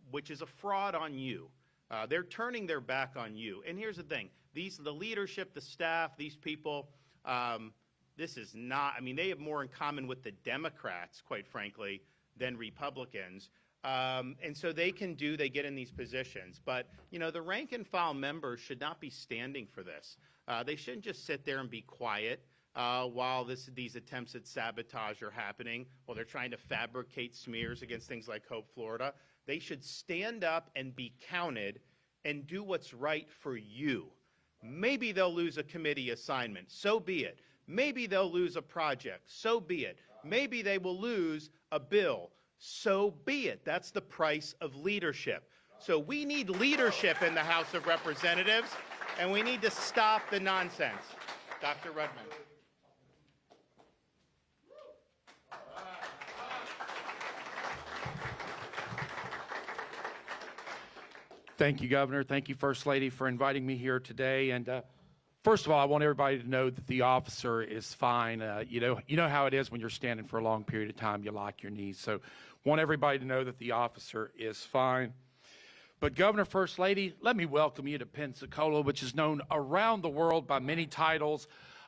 which is a fraud on you. They're turning their back on you. And here's the thing. The leadership, the staff, these people, this is not, I mean, they have more in common with the Democrats, quite frankly, than Republicans. And so they get in these positions. But, you know, the rank and file members should not be standing for this. They shouldn't just sit there and be quiet while these attempts at sabotage are happening, while they're trying to fabricate smears against things like Hope Florida. They should stand up and be counted and do what's right for you. Maybe they'll lose a committee assignment. So be it. Maybe they'll lose a project. So be it. Maybe they will lose a bill. So be it. That's the price of leadership. So we need leadership in the House of Representatives, and we need to stop the nonsense. Dr. Rudman. Thank you, Governor. Thank you, First Lady, for inviting me here today. And first of all, I want everybody to know that the officer is fine. You know how it is when you're standing for a long period of time, you lock your knees. So want everybody to know that the officer is fine. But Governor, First Lady, let me welcome you to Pensacola, which is known around the world by many titles.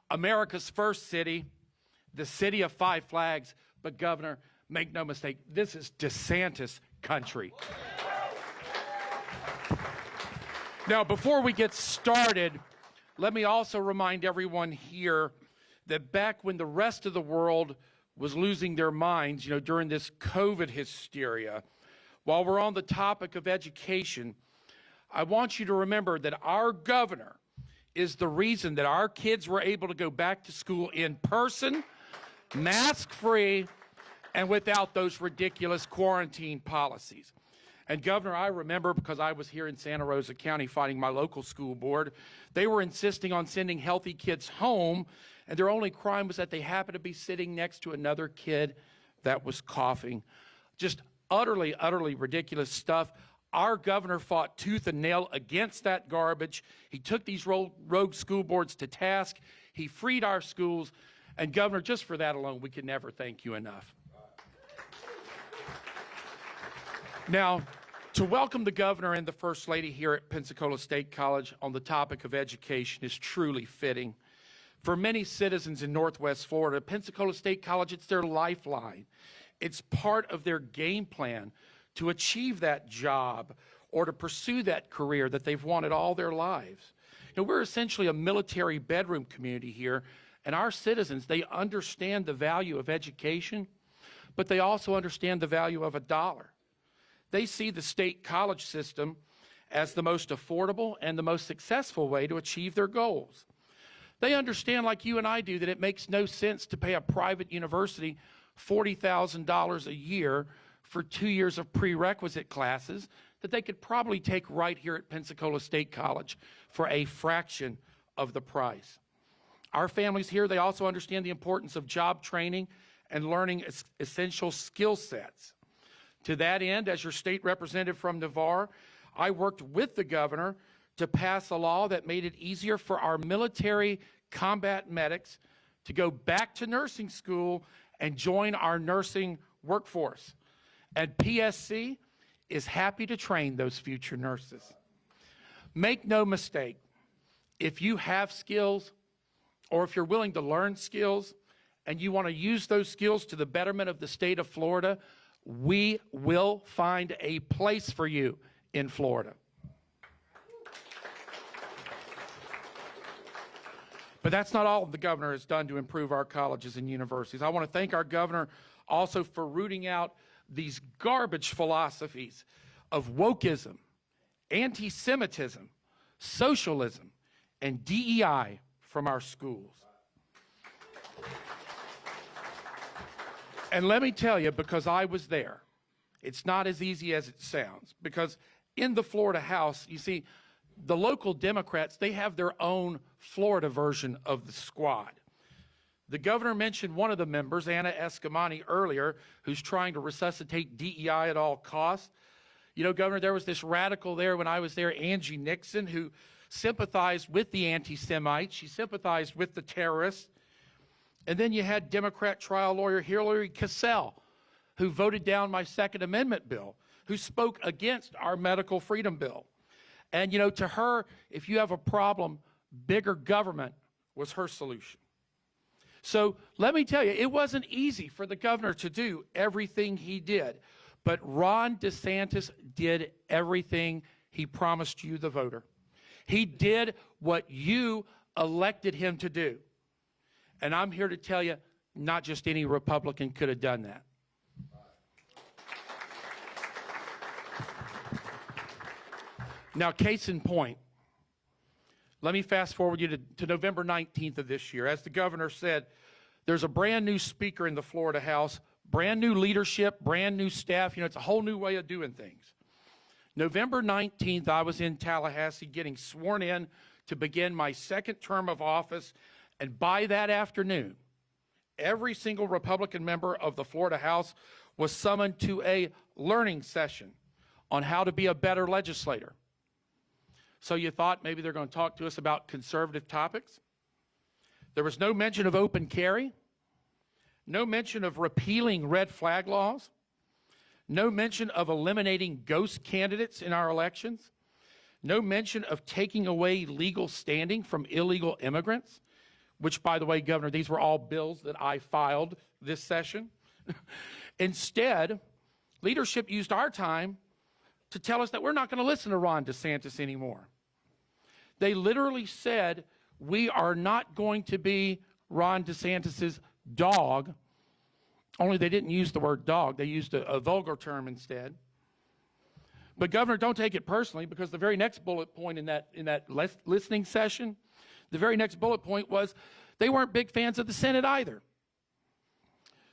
America's first city, the city of five flags. But Governor, make no mistake, this is DeSantis country. Now, before we get started, let me also remind everyone here that back when the rest of the world was losing their minds, you know, during this COVID hysteria, while we're on the topic of education, I want you to remember that our governor is the reason that our kids were able to go back to school in person, mask-free, and without those ridiculous quarantine policies. And Governor, I remember, because I was here in Santa Rosa County fighting my local school board, they were insisting on sending healthy kids home, and their only crime was that they happened to be sitting next to another kid that was coughing. Just utterly, utterly ridiculous stuff. Our governor fought tooth and nail against that garbage. He took these rogue school boards to task. He freed our schools. And Governor, just for that alone, we can never thank you enough. Now, to welcome the governor and the First Lady here at Pensacola State College on the topic of education is truly fitting. For many citizens in Northwest Florida, Pensacola State College, it's their lifeline. It's part of their game plan to achieve that job or to pursue that career that they've wanted all their lives. You know, we're essentially a military bedroom community here, and our citizens, they understand the value of education, but they also understand the value of a dollar. They see the state college system as the most affordable and the most successful way to achieve their goals. They understand, like you and I do, that it makes no sense to pay a private university $40,000 a year for 2 years of prerequisite classes that they could probably take right here at Pensacola State College for a fraction of the price. Our families here, they also understand the importance of job training and learning essential skill sets. To that end, as your state representative from Navarre, I worked with the governor to pass a law that made it easier for our military combat medics to go back to nursing school and join our nursing workforce. And PSC is happy to train those future nurses. Make no mistake, if you have skills or if you're willing to learn skills and you want to use those skills to the betterment of the state of Florida, we will find a place for you in Florida. But that's not all the governor has done to improve our colleges and universities. I want to thank our governor also for rooting out these garbage philosophies of wokeism, anti-Semitism, socialism, and DEI from our schools. And let me tell you, because I was there, it's not as easy as it sounds. Because in the Florida House, you see, the local Democrats, they have their own Florida version of the squad. The governor mentioned one of the members, Anna Escamani, earlier, who's trying to resuscitate DEI at all costs. You know, Governor, there was this radical there when I was there, Angie Nixon, who sympathized with the anti-Semites. She sympathized with the terrorists. And then you had Democrat trial lawyer Hillary Cassell, who voted down my Second Amendment bill, who spoke against our medical freedom bill. And, to her, if you have a problem, bigger government was her solution. So let me tell you, it wasn't easy for the governor to do everything he did. But Ron DeSantis did everything he promised you, the voter. He did what you elected him to do. And I'm here to tell you, not just any Republican could have done that. Now, case in point, let me fast forward you to November 19th of this year. As the governor said, there's a brand new speaker in the Florida House, brand new leadership, brand new staff. It's a whole new way of doing things. November 19th, I was in Tallahassee getting sworn in to begin my second term of office. And by that afternoon, every single Republican member of the Florida House was summoned to a learning session on how to be a better legislator. So you thought maybe they're going to talk to us about conservative topics? There was no mention of open carry, no mention of repealing red flag laws, no mention of eliminating ghost candidates in our elections, no mention of taking away legal standing from illegal immigrants, which, by the way, Governor, these were all bills that I filed this session. Instead, leadership used our time to tell us that we're not going to listen to Ron DeSantis anymore. They literally said, we are not going to be Ron DeSantis's dog, only they didn't use the word dog. They used a vulgar term instead. But Governor, don't take it personally, because the very next bullet point in that listening session, the very next bullet point was they weren't big fans of the Senate either.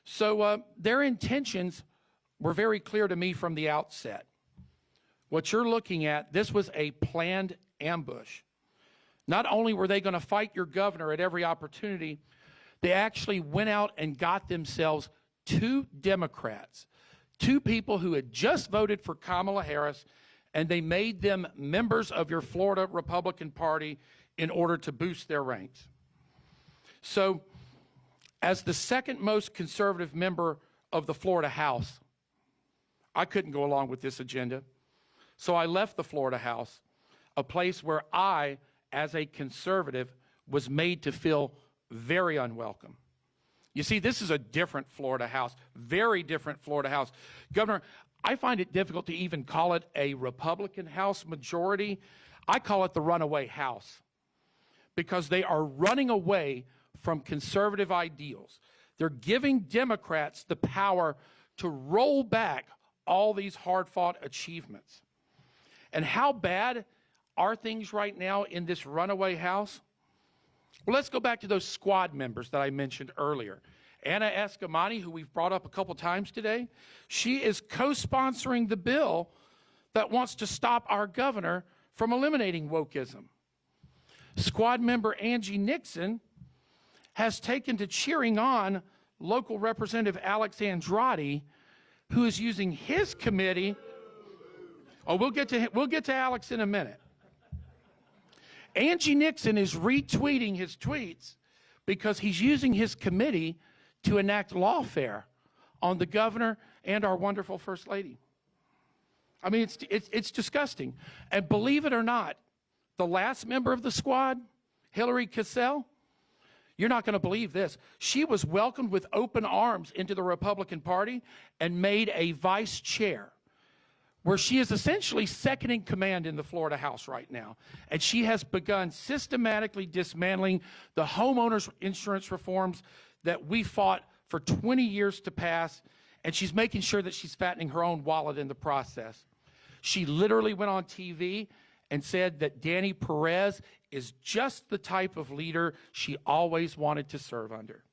So their intentions were very clear to me from the outset. What you're looking at, this was a planned ambush. Not only were they going to fight your governor at every opportunity, they actually went out and got themselves two Democrats, two people who had just voted for Kamala Harris, and they made them members of your Florida Republican Party in order to boost their ranks. So, as the second most conservative member of the Florida House, I couldn't go along with this agenda. So I left the Florida House, a place where I, as a conservative, was made to feel very unwelcome. You see, this is a different Florida House, very different Florida House. Governor, I find it difficult to even call it a Republican House majority. I call it the runaway House, because they are running away from conservative ideals. They're giving Democrats the power to roll back all these hard-fought achievements. And how bad are things right now in this runaway House? Well, let's go back to those squad members that I mentioned earlier. Anna Escamani, who we've brought up a couple times today, she is co-sponsoring the bill that wants to stop our governor from eliminating wokeism. Squad member Angie Nixon has taken to cheering on local Representative Alex Andrade, who is using his committee. Oh, we'll get to Alex in a minute. Angie Nixon is retweeting his tweets because he's using his committee to enact lawfare on the governor and our wonderful First Lady. I mean, it's disgusting. And believe it or not, the last member of the squad, Hillary Cassell, you're not going to believe this. She was welcomed with open arms into the Republican Party and made a vice chair, where she is essentially second in command in the Florida House right now. And she has begun systematically dismantling the homeowners insurance reforms that we fought for 20 years to pass, and she's making sure that she's fattening her own wallet in the process. She literally went on TV and said that Danny Perez is just the type of leader she always wanted to serve under.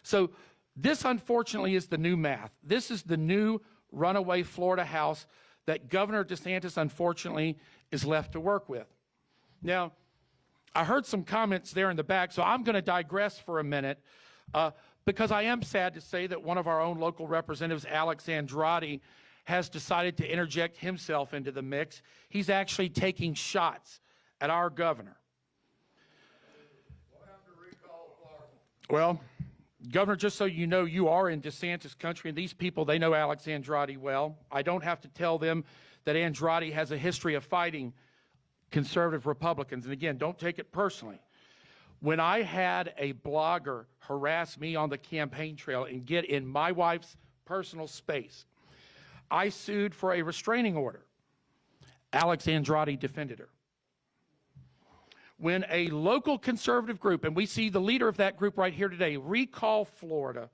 So this, unfortunately, is the new math. This is the new runaway Florida House that Governor DeSantis, unfortunately, is left to work with. Now, I heard some comments there in the back, so I'm going to digress for a minute because I am sad to say that one of our own local representatives, Alex Andrade, has decided to interject himself into the mix. He's actually taking shots at our governor. Well, Governor, just so you know, you are in DeSantis country, and these people, they know Alex Andrade well. I don't have to tell them that Andrade has a history of fighting conservative Republicans, and again, don't take it personally, when I had a blogger harass me on the campaign trail and get in my wife's personal space, I sued for a restraining order. Alex Andrade defended her. When a local conservative group, and we see the leader of that group right here today, Recall Florida,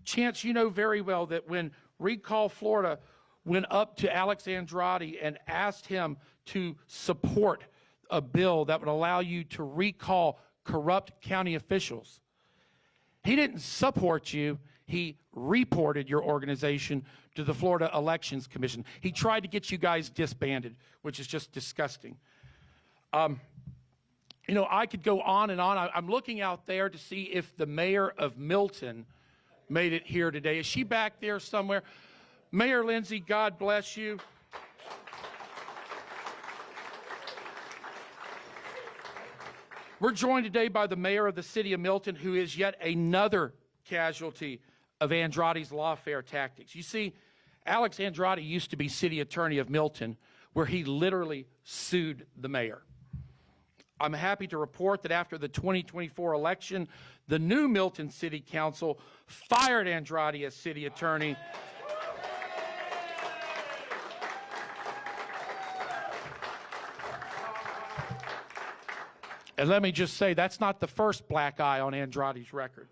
Chance, you know very well that when Recall Florida went up to Alex Andrade and asked him to support a bill that would allow you to recall corrupt county officials, he didn't support you, he reported your organization to the Florida Elections Commission. He tried to get you guys disbanded, which is just disgusting. You know, I could go on and on. I'm looking out there to see if the mayor of Milton made it here today. Is she back there somewhere? Mayor Lindsay, God bless you. We're joined today by the mayor of the city of Milton, who is yet another casualty of Andrade's lawfare tactics. You see, Alex Andrade used to be city attorney of Milton, where he literally sued the mayor. I'm happy to report that after the 2024 election, the new Milton City Council fired Andrade as city attorney. And let me just say, that's not the first black eye on Andrade's record.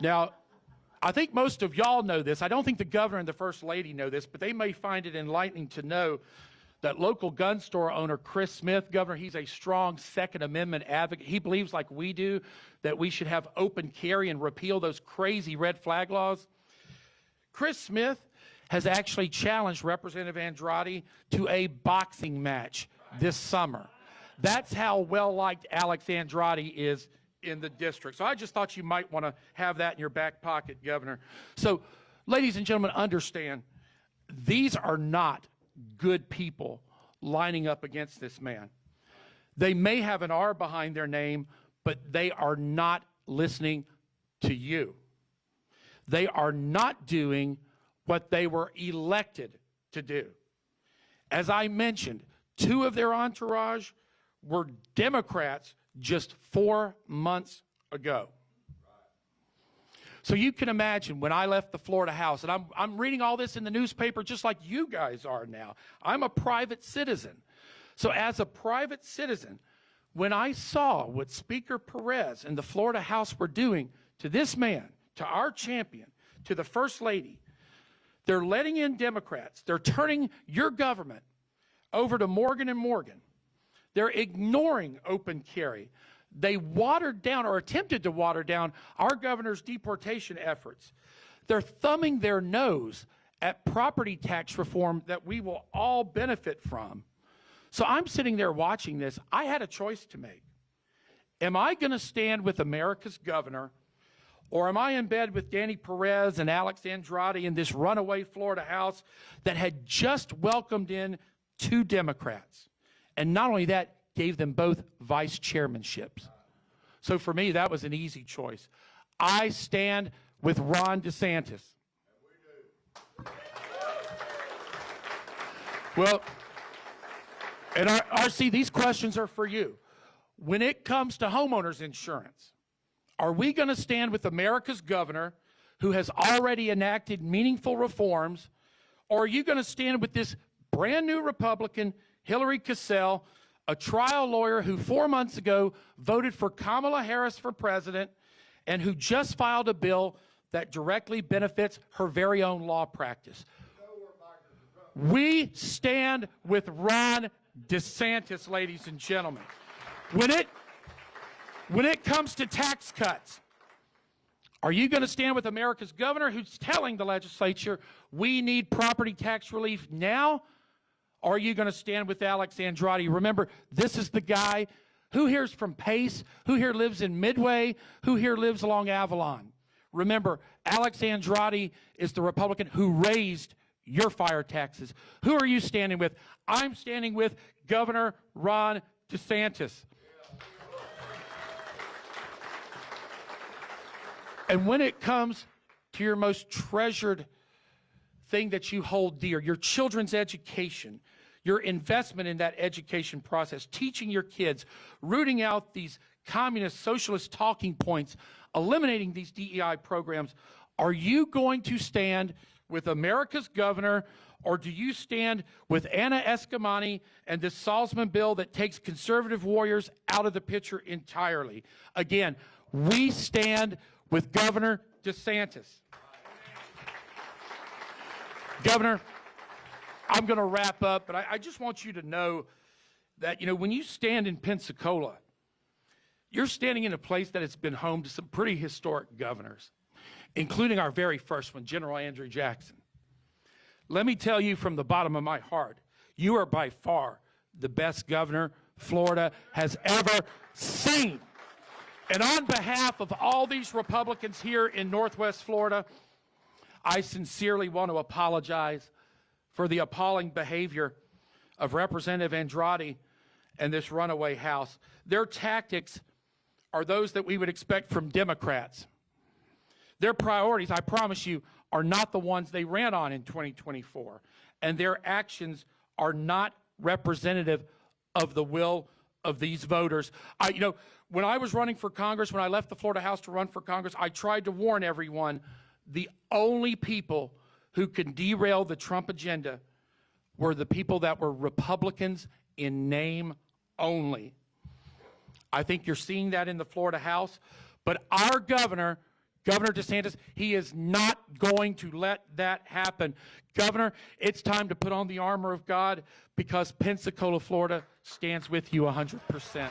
Now, I think most of y'all know this. I don't think the governor and the first lady know this, but they may find it enlightening to know that local gun store owner Chris Smith, Governor, he's a strong Second Amendment advocate. He believes, like we do, that we should have open carry and repeal those crazy red flag laws. Chris Smith has actually challenged Representative Andrade to a boxing match this summer. That's how well-liked Alex Andrade is in the district. So I just thought you might want to have that in your back pocket, Governor. So, ladies and gentlemen, understand, these are not good people lining up against this man. They may have an R behind their name, but they are not listening to you. They are not doing what they were elected to do. As I mentioned, 2 of their entourage were Democrats just 4 months ago. So you can imagine when I left the Florida House, and I'm reading all this in the newspaper just like you guys are now. I'm a private citizen. So as a private citizen, when I saw what Speaker Perez and the Florida House were doing to this man, to our champion, to the First Lady, they're letting in Democrats. They're turning your government over to Morgan & Morgan. They're ignoring open carry. They watered down or attempted to water down our governor's deportation efforts. They're thumbing their nose at property tax reform that we will all benefit from. So I'm sitting there watching this. I had a choice to make. Am I going to stand with America's governor, or am I in bed with Danny Perez and Alex Andrade in this runaway Florida House that had just welcomed in 2 Democrats? And not only that, gave them both vice chairmanships. So for me, that was an easy choice. I stand with Ron DeSantis. Well, and RC, these questions are for you. When it comes to homeowners insurance, are we going to stand with America's governor, who has already enacted meaningful reforms, or are you going to stand with this brand new Republican, Hillary Cassell, a trial lawyer who 4 months ago voted for Kamala Harris for president and who just filed a bill that directly benefits her very own law practice? We stand with Ron DeSantis, ladies and gentlemen. When it comes to tax cuts, are you going to stand with America's governor, who's telling the legislature we need property tax relief now? Or are you going to stand with Alex Andrade? Remember, this is the guy who here's from Pace, who here lives in Midway, who here lives along Avalon. Remember, Alex Andrade is the Republican who raised your fire taxes. Who are you standing with? I'm standing with Governor Ron DeSantis. And when it comes to your most treasured thing that you hold dear, your children's education, your investment in that education process, teaching your kids, rooting out these communist, socialist talking points, eliminating these DEI programs, are you going to stand with America's governor, or do you stand with Anna Eskamani and this Salzman bill that takes conservative warriors out of the picture entirely? Again, we stand with Governor DeSantis. Governor, I'm going to wrap up, but I just want you to know that, you know, when you stand in Pensacola, you're standing in a place that has been home to some pretty historic governors, including our very first one, General Andrew Jackson. Let me tell you from the bottom of my heart, you are by far the best governor Florida has ever seen. And on behalf of all these Republicans here in Northwest Florida, I sincerely want to apologize for the appalling behavior of Representative Andrade and this runaway House. Their tactics are those that we would expect from Democrats. Their priorities, I promise you, are not the ones they ran on in 2024. And their actions are not representative of the will of these voters. You know, when I was running for Congress, when I left the Florida House to run for Congress, I tried to warn everyone, the only people who can derail the Trump agenda were the people that were Republicans in name only. I think you're seeing that in the Florida House, but our governor, Governor DeSantis, he is not going to let that happen. Governor, it's time to put on the armor of God, because Pensacola, Florida stands with you 100%.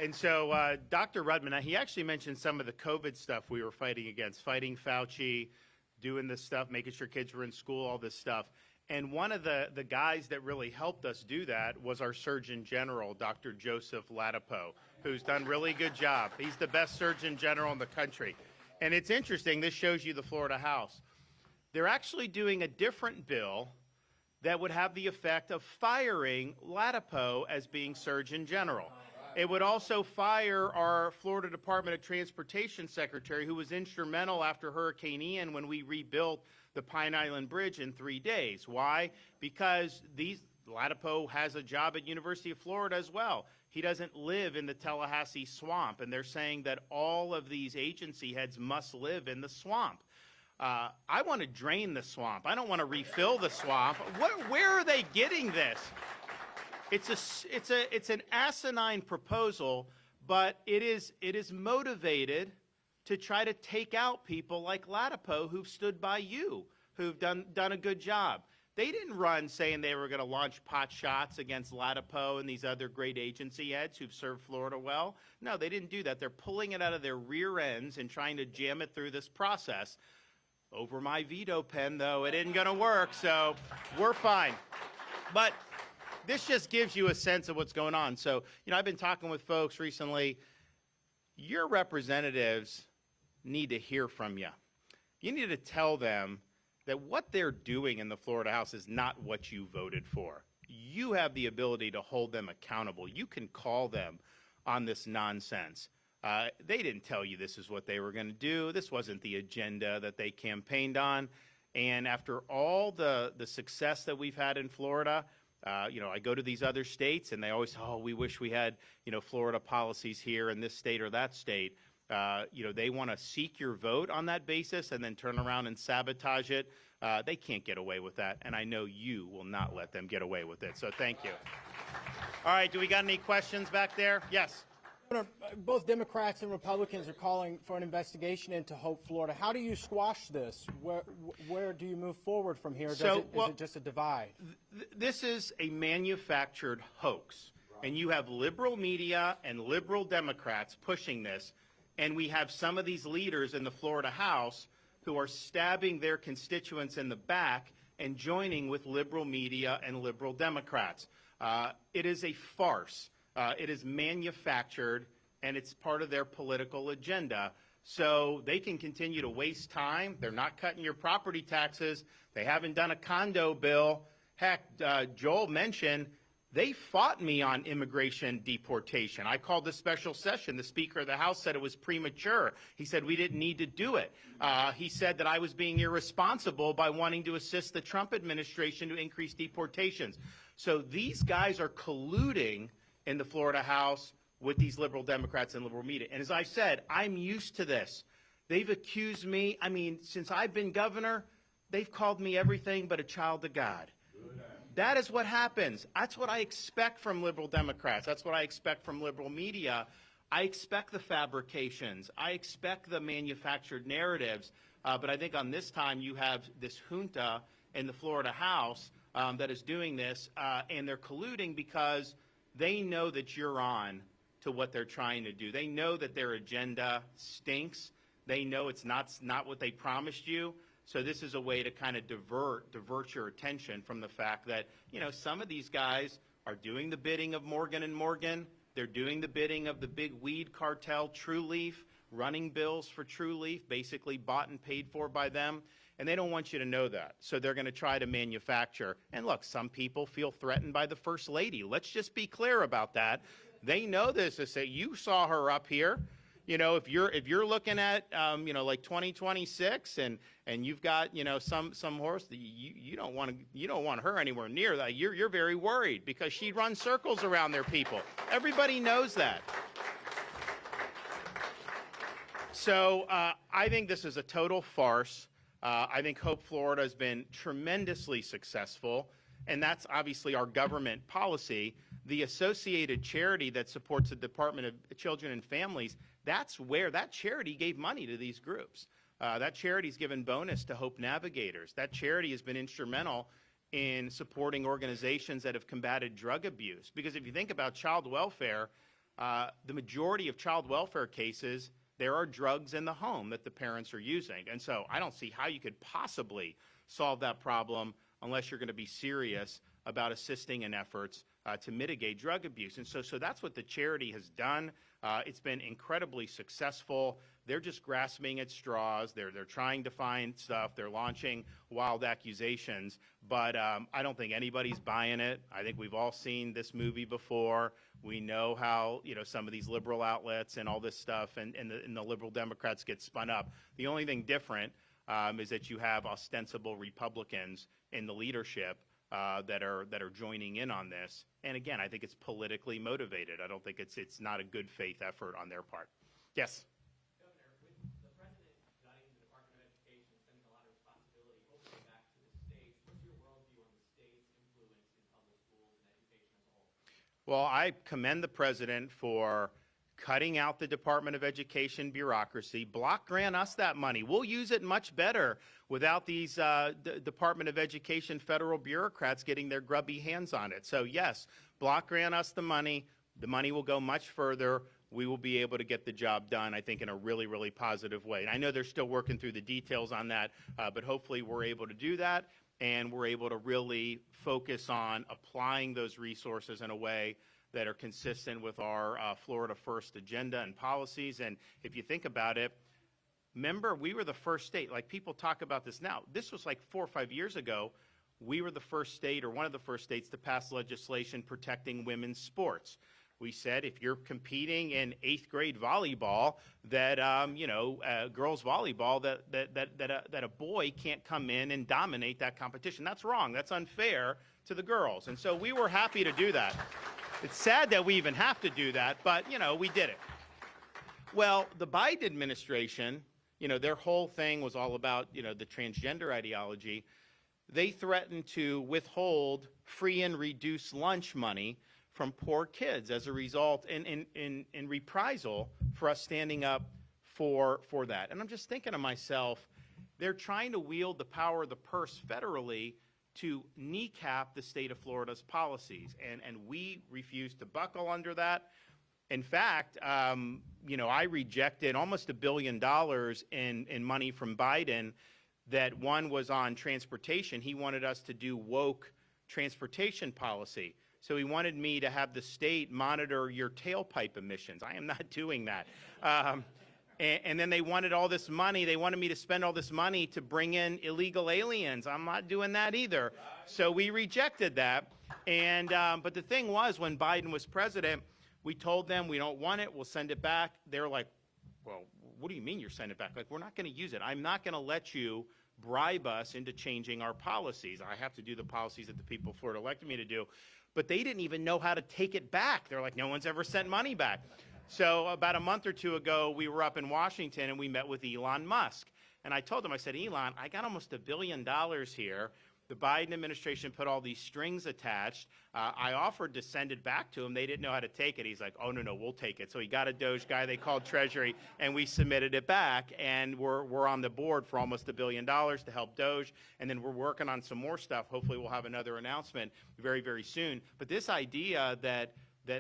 And so Dr. Rudman, he actually mentioned some of the COVID stuff we were fighting against, fighting Fauci, doing this stuff, making sure kids were in school, all this stuff. And one of the guys that really helped us do that was our Surgeon General, Dr. Joseph Ladapo, who's done a really good job. He's the best Surgeon General in the country. And it's interesting, this shows you the Florida House. They're actually doing a different bill that would have the effect of firing Ladapo as being Surgeon General. It would also fire our Florida Department of Transportation Secretary, who was instrumental after Hurricane Ian when we rebuilt the Pine Island Bridge in 3 days. Why? Because Ladapo has a job at University of Florida as well. He doesn't live in the Tallahassee swamp, and they're saying that all of these agency heads must live in the swamp. I want to drain the swamp. I don't want to refill the swamp. Where are they getting this? It's an asinine proposal, but it is motivated to try to take out people like Ladapo, who've stood by you, who've done a good job. They didn't run saying they were going to launch pot shots against Ladapo and these other great agency heads who've served Florida well. No, they didn't do that. They're pulling it out of their rear ends and trying to jam it through this process. Over my veto pen, though, it isn't going to work, so we're fine. But this just gives you a sense of what's going on. So, you know, I've been talking with folks recently. Your representatives need to hear from you. You need to tell them that what they're doing in the Florida House is not what you voted for. You have the ability to hold them accountable. You can call them on this nonsense. They didn't tell you this is what they were going to do. This wasn't the agenda that they campaigned on. And after all the success that we've had in Florida, you know, I go to these other states and they always, oh, we wish we had, you know, Florida policies here in this state or that state. You know, they want to seek your vote on that basis and then turn around and sabotage it. They can't get away with that, and I know you will not let them get away with it, so thank you. All right, do we got any questions back there? Yes. Both Democrats and Republicans are calling for an investigation into Hope, Florida. How do you squash this? Where do you move forward from here? Is it just a divide? This is a manufactured hoax, and you have liberal media and liberal Democrats pushing this. And we have some of these leaders in the Florida House who are stabbing their constituents in the back and joining with liberal media and liberal Democrats. It is a farce. It is manufactured, and it's part of their political agenda. So they can continue to waste time. They're not cutting your property taxes. They haven't done a condo bill. Heck, Joel mentioned They fought me on immigration deportation. I called the special session. The Speaker of the House said it was premature. He said we didn't need to do it. He said that I was being irresponsible by wanting to assist the Trump administration to increase deportations. So these guys are colluding in the Florida House with these liberal Democrats and liberal media. And as I said, I'm used to this. They've accused me, I mean, since I've been governor, they've called me everything but a child of God. That is what happens. That's what I expect from liberal Democrats. That's what I expect from liberal media. I expect the fabrications. I expect the manufactured narratives. But I think on this time you have this junta in the Florida House that is doing this, and they're colluding because they know that you're on to what they're trying to do. They know that their agenda stinks. They know it's not what they promised you. So this is a way to kind of divert your attention from the fact that, you know, some of these guys are doing the bidding of Morgan & Morgan. They're doing the bidding of the big weed cartel, True Leaf, running bills for True Leaf, basically bought and paid for by them. And they don't want you to know that. So they're going to try to manufacture. And look, some people feel threatened by the First Lady. Let's just be clear about that. They know this. They say, you saw her up here. You know, if you're looking at, you know, like 2026 and you've got, you know, some horse, you don't want her anywhere near that. You're very worried because she runs circles around their people. Everybody knows that. So I think this is a total farce. I think Hope Florida has been tremendously successful, and that's obviously our government policy. The associated charity that supports the Department of Children and Families, that's where that charity gave money to these groups. That charity's given bonus to Hope Navigators. That charity has been instrumental in supporting organizations that have combated drug abuse. Because if you think about child welfare, the majority of child welfare cases, there are drugs in the home that the parents are using. And so I don't see how you could possibly solve that problem unless you're going to be serious about assisting in efforts to mitigate drug abuse. And so that's what the charity has done. It's been incredibly successful. They're just grasping at straws. They're trying to find stuff. They're launching wild accusations. But I don't think anybody's buying it. I think we've all seen this movie before. We know how, you know, some of these liberal outlets and all this stuff and the liberal Democrats get spun up. The only thing different is that you have ostensible Republicans in the leadership that are joining in on this. And again, I think it's politically motivated. I don't think it's not a good faith effort on their part. Yes. Governor, with the president gutting the Department of Education, sending a lot of responsibility hopefully back to the states, what's your worldview on the state's influence in public schools and education as a whole? Well, I commend the president for cutting out the Department of Education bureaucracy. Block grant us that money. We'll use it much better without these Department of Education federal bureaucrats getting their grubby hands on it. So yes, block grant us the money. The money will go much further. We will be able to get the job done, I think, in a really, really positive way. And I know they're still working through the details on that, but hopefully we're able to do that, and we're able to really focus on applying those resources in a way that are consistent with our Florida First agenda and policies. And if you think about it, remember, we were the first state. Like, people talk about this now. This was like 4 or 5 years ago. We were the first state, or one of the first states, to pass legislation protecting women's sports. We said if you're competing in 8th grade volleyball, that girls volleyball, that a boy can't come in and dominate that competition. That's wrong. That's unfair to the girls. And so we were happy to do that. It's sad that we even have to do that, but, you know, we did it. Well, the Biden administration, you know, their whole thing was all about, you know, the transgender ideology. They threatened to withhold free and reduced lunch money from poor kids as a result in reprisal for us standing up for that. And I'm just thinking to myself, they're trying to wield the power of the purse federally to kneecap the state of Florida's policies, and we refuse to buckle under that. In fact, you know, I rejected almost $1 billion in money from Biden. That one was on transportation. He wanted us to do woke transportation policy. So he wanted me to have the state monitor your tailpipe emissions. I am not doing that. And then they wanted all this money. They wanted me to spend all this money to bring in illegal aliens. I'm not doing that either. So we rejected that. And but the thing was, when Biden was president, we told them we don't want it. We'll send it back. They're like, well, what do you mean you're sending it back? Like, we're not going to use it. I'm not going to let you bribe us into changing our policies. I have to do the policies that the people of Florida elected me to do. But they didn't even know how to take it back. They're like, no one's ever sent money back. So about a month or two ago, we were up in Washington and we met with Elon Musk. And I told him, I said, Elon, I got almost $1 billion here. The Biden administration put all these strings attached. I offered to send it back to him. They didn't know how to take it. He's like, oh, no, we'll take it. So he got a Doge guy they called Treasury, and we submitted it back. And we're on the board for almost $1 billion to help Doge. And then we're working on some more stuff. Hopefully we'll have another announcement very, very soon. But this idea that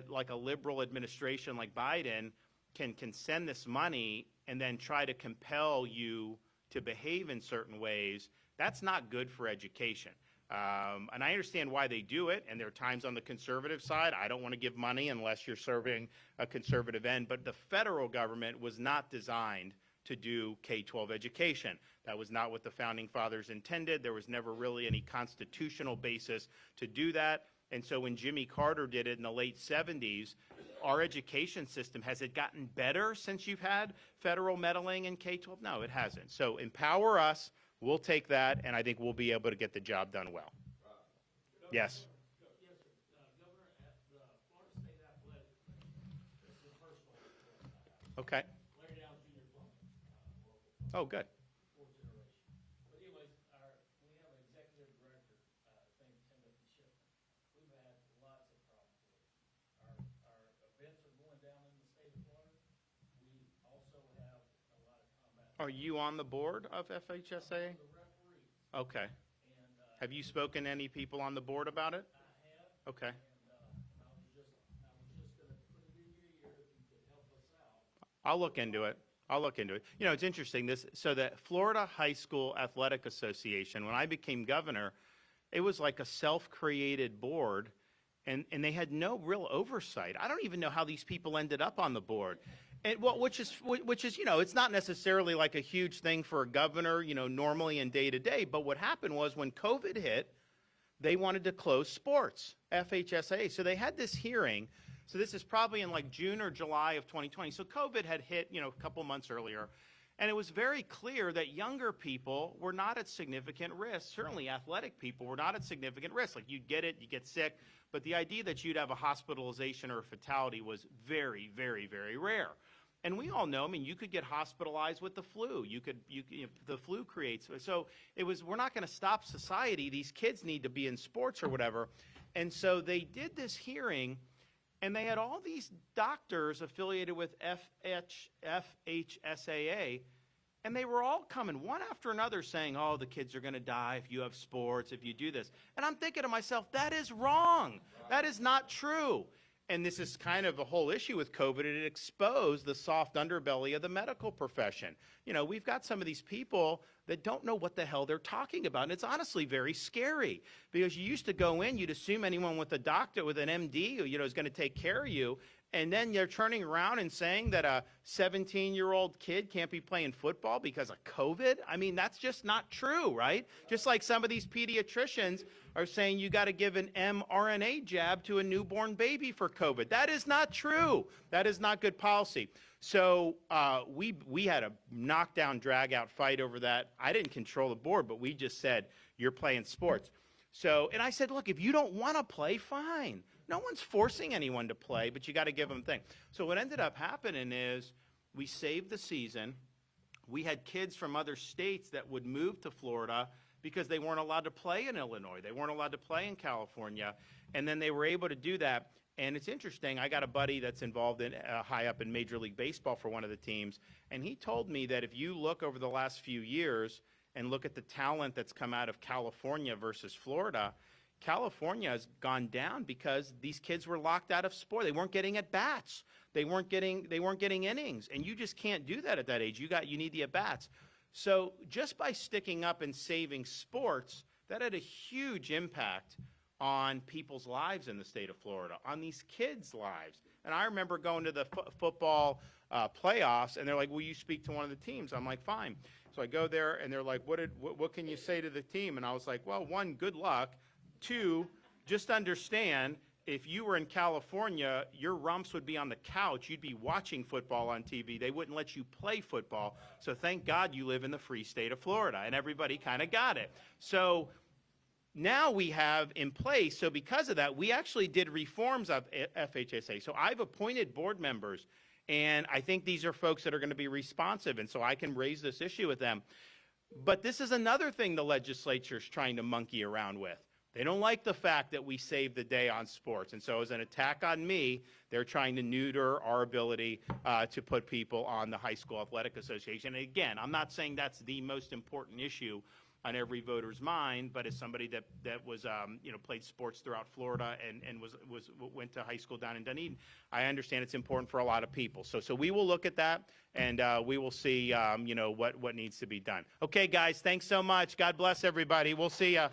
like a liberal administration like Biden can send this money and then try to compel you to behave in certain ways, that's not good for education. And I understand why they do it, and there are times on the conservative side, I don't want to give money unless you're serving a conservative end, but the federal government was not designed to do K-12 education. That was not what the Founding Fathers intended. There was never really any constitutional basis to do that. And so when Jimmy Carter did it in the late 70s, our education system, has it gotten better since you've had federal meddling in K-12? No, it hasn't. So empower us. We'll take that, and I think we'll be able to get the job done well. Yes. Okay. Oh, good. Are you on the board of FHSA? Okay. Have you spoken to any people on the board about it? Okay. I'll look into it. I'll look into it. You know, it's interesting. So the Florida High School Athletic Association, when I became governor, it was like a self-created board, and they had no real oversight. I don't even know how these people ended up on the board. And which is, you know, it's not necessarily like a huge thing for a governor, you know, normally in day to day. But what happened was when COVID hit, they wanted to close sports, FHSA. So they had this hearing. So this is probably in like June or July of 2020. So COVID had hit, you know, a couple months earlier. And it was very clear that younger people were not at significant risk. Certainly athletic people were not at significant risk. Like you'd get it, you get sick. But the idea that you'd have a hospitalization or a fatality was very, very, very rare. And we all know, I mean, you could get hospitalized with the flu. The flu creates. So it was, we're not going to stop society. These kids need to be in sports or whatever. And so they did this hearing, and they had all these doctors affiliated with FHSAA, and they were all coming one after another saying, oh, the kids are going to die if you have sports, if you do this. And I'm thinking to myself, that is wrong. That is not true. And this is kind of a whole issue with COVID. It exposed the soft underbelly of the medical profession. You know, we've got some of these people that don't know what the hell they're talking about. And it's honestly very scary because you used to go in, you'd assume anyone with a doctor, with an MD, you know, is going to take care of you. And then they're turning around and saying that a 17-year-old kid can't be playing football because of COVID. I mean, that's just not true, right? Just like some of these pediatricians are saying you got to give an mRNA jab to a newborn baby for COVID. That is not true. That is not good policy. So we had a knockdown, drag-out fight over that. I didn't control the board, but we just said, you're playing sports. So, and I said, look, if you don't want to play, fine. No one's forcing anyone to play, but you got to give them a thing. So what ended up happening is we saved the season. We had kids from other states that would move to Florida because they weren't allowed to play in Illinois. They weren't allowed to play in California. And then they were able to do that. And it's interesting. I got a buddy that's involved in high up in Major League Baseball for one of the teams. And he told me that if you look over the last few years and look at the talent that's come out of California versus Florida, California has gone down because these kids were locked out of sport. They weren't getting at bats. They weren't getting innings. And you just can't do that at that age. You need the at bats. So just by sticking up and saving sports, that had a huge impact on people's lives in the state of Florida, on these kids' lives. And I remember going to the football playoffs, and they're like, will you speak to one of the teams? I'm like, fine. So I go there, and they're like, what can you say to the team? And I was like, well, one, good luck. 2, just understand, if you were in California, your rumps would be on the couch. You'd be watching football on TV. They wouldn't let you play football. So thank God you live in the free state of Florida. And everybody kind of got it. So now we have in place, so because of that, we actually did reforms of FHSA. So I've appointed board members, and I think these are folks that are going to be responsive, and so I can raise this issue with them. But this is another thing the legislature is trying to monkey around with. They don't like the fact that we saved the day on sports. And so as an attack on me, they're trying to neuter our ability to put people on the High School Athletic Association. And again, I'm not saying that's the most important issue on every voter's mind, but as somebody that was, played sports throughout Florida and went to high school down in Dunedin, I understand it's important for a lot of people. So we will look at that, and we will see, what needs to be done. Okay, guys, thanks so much. God bless everybody. We'll see you.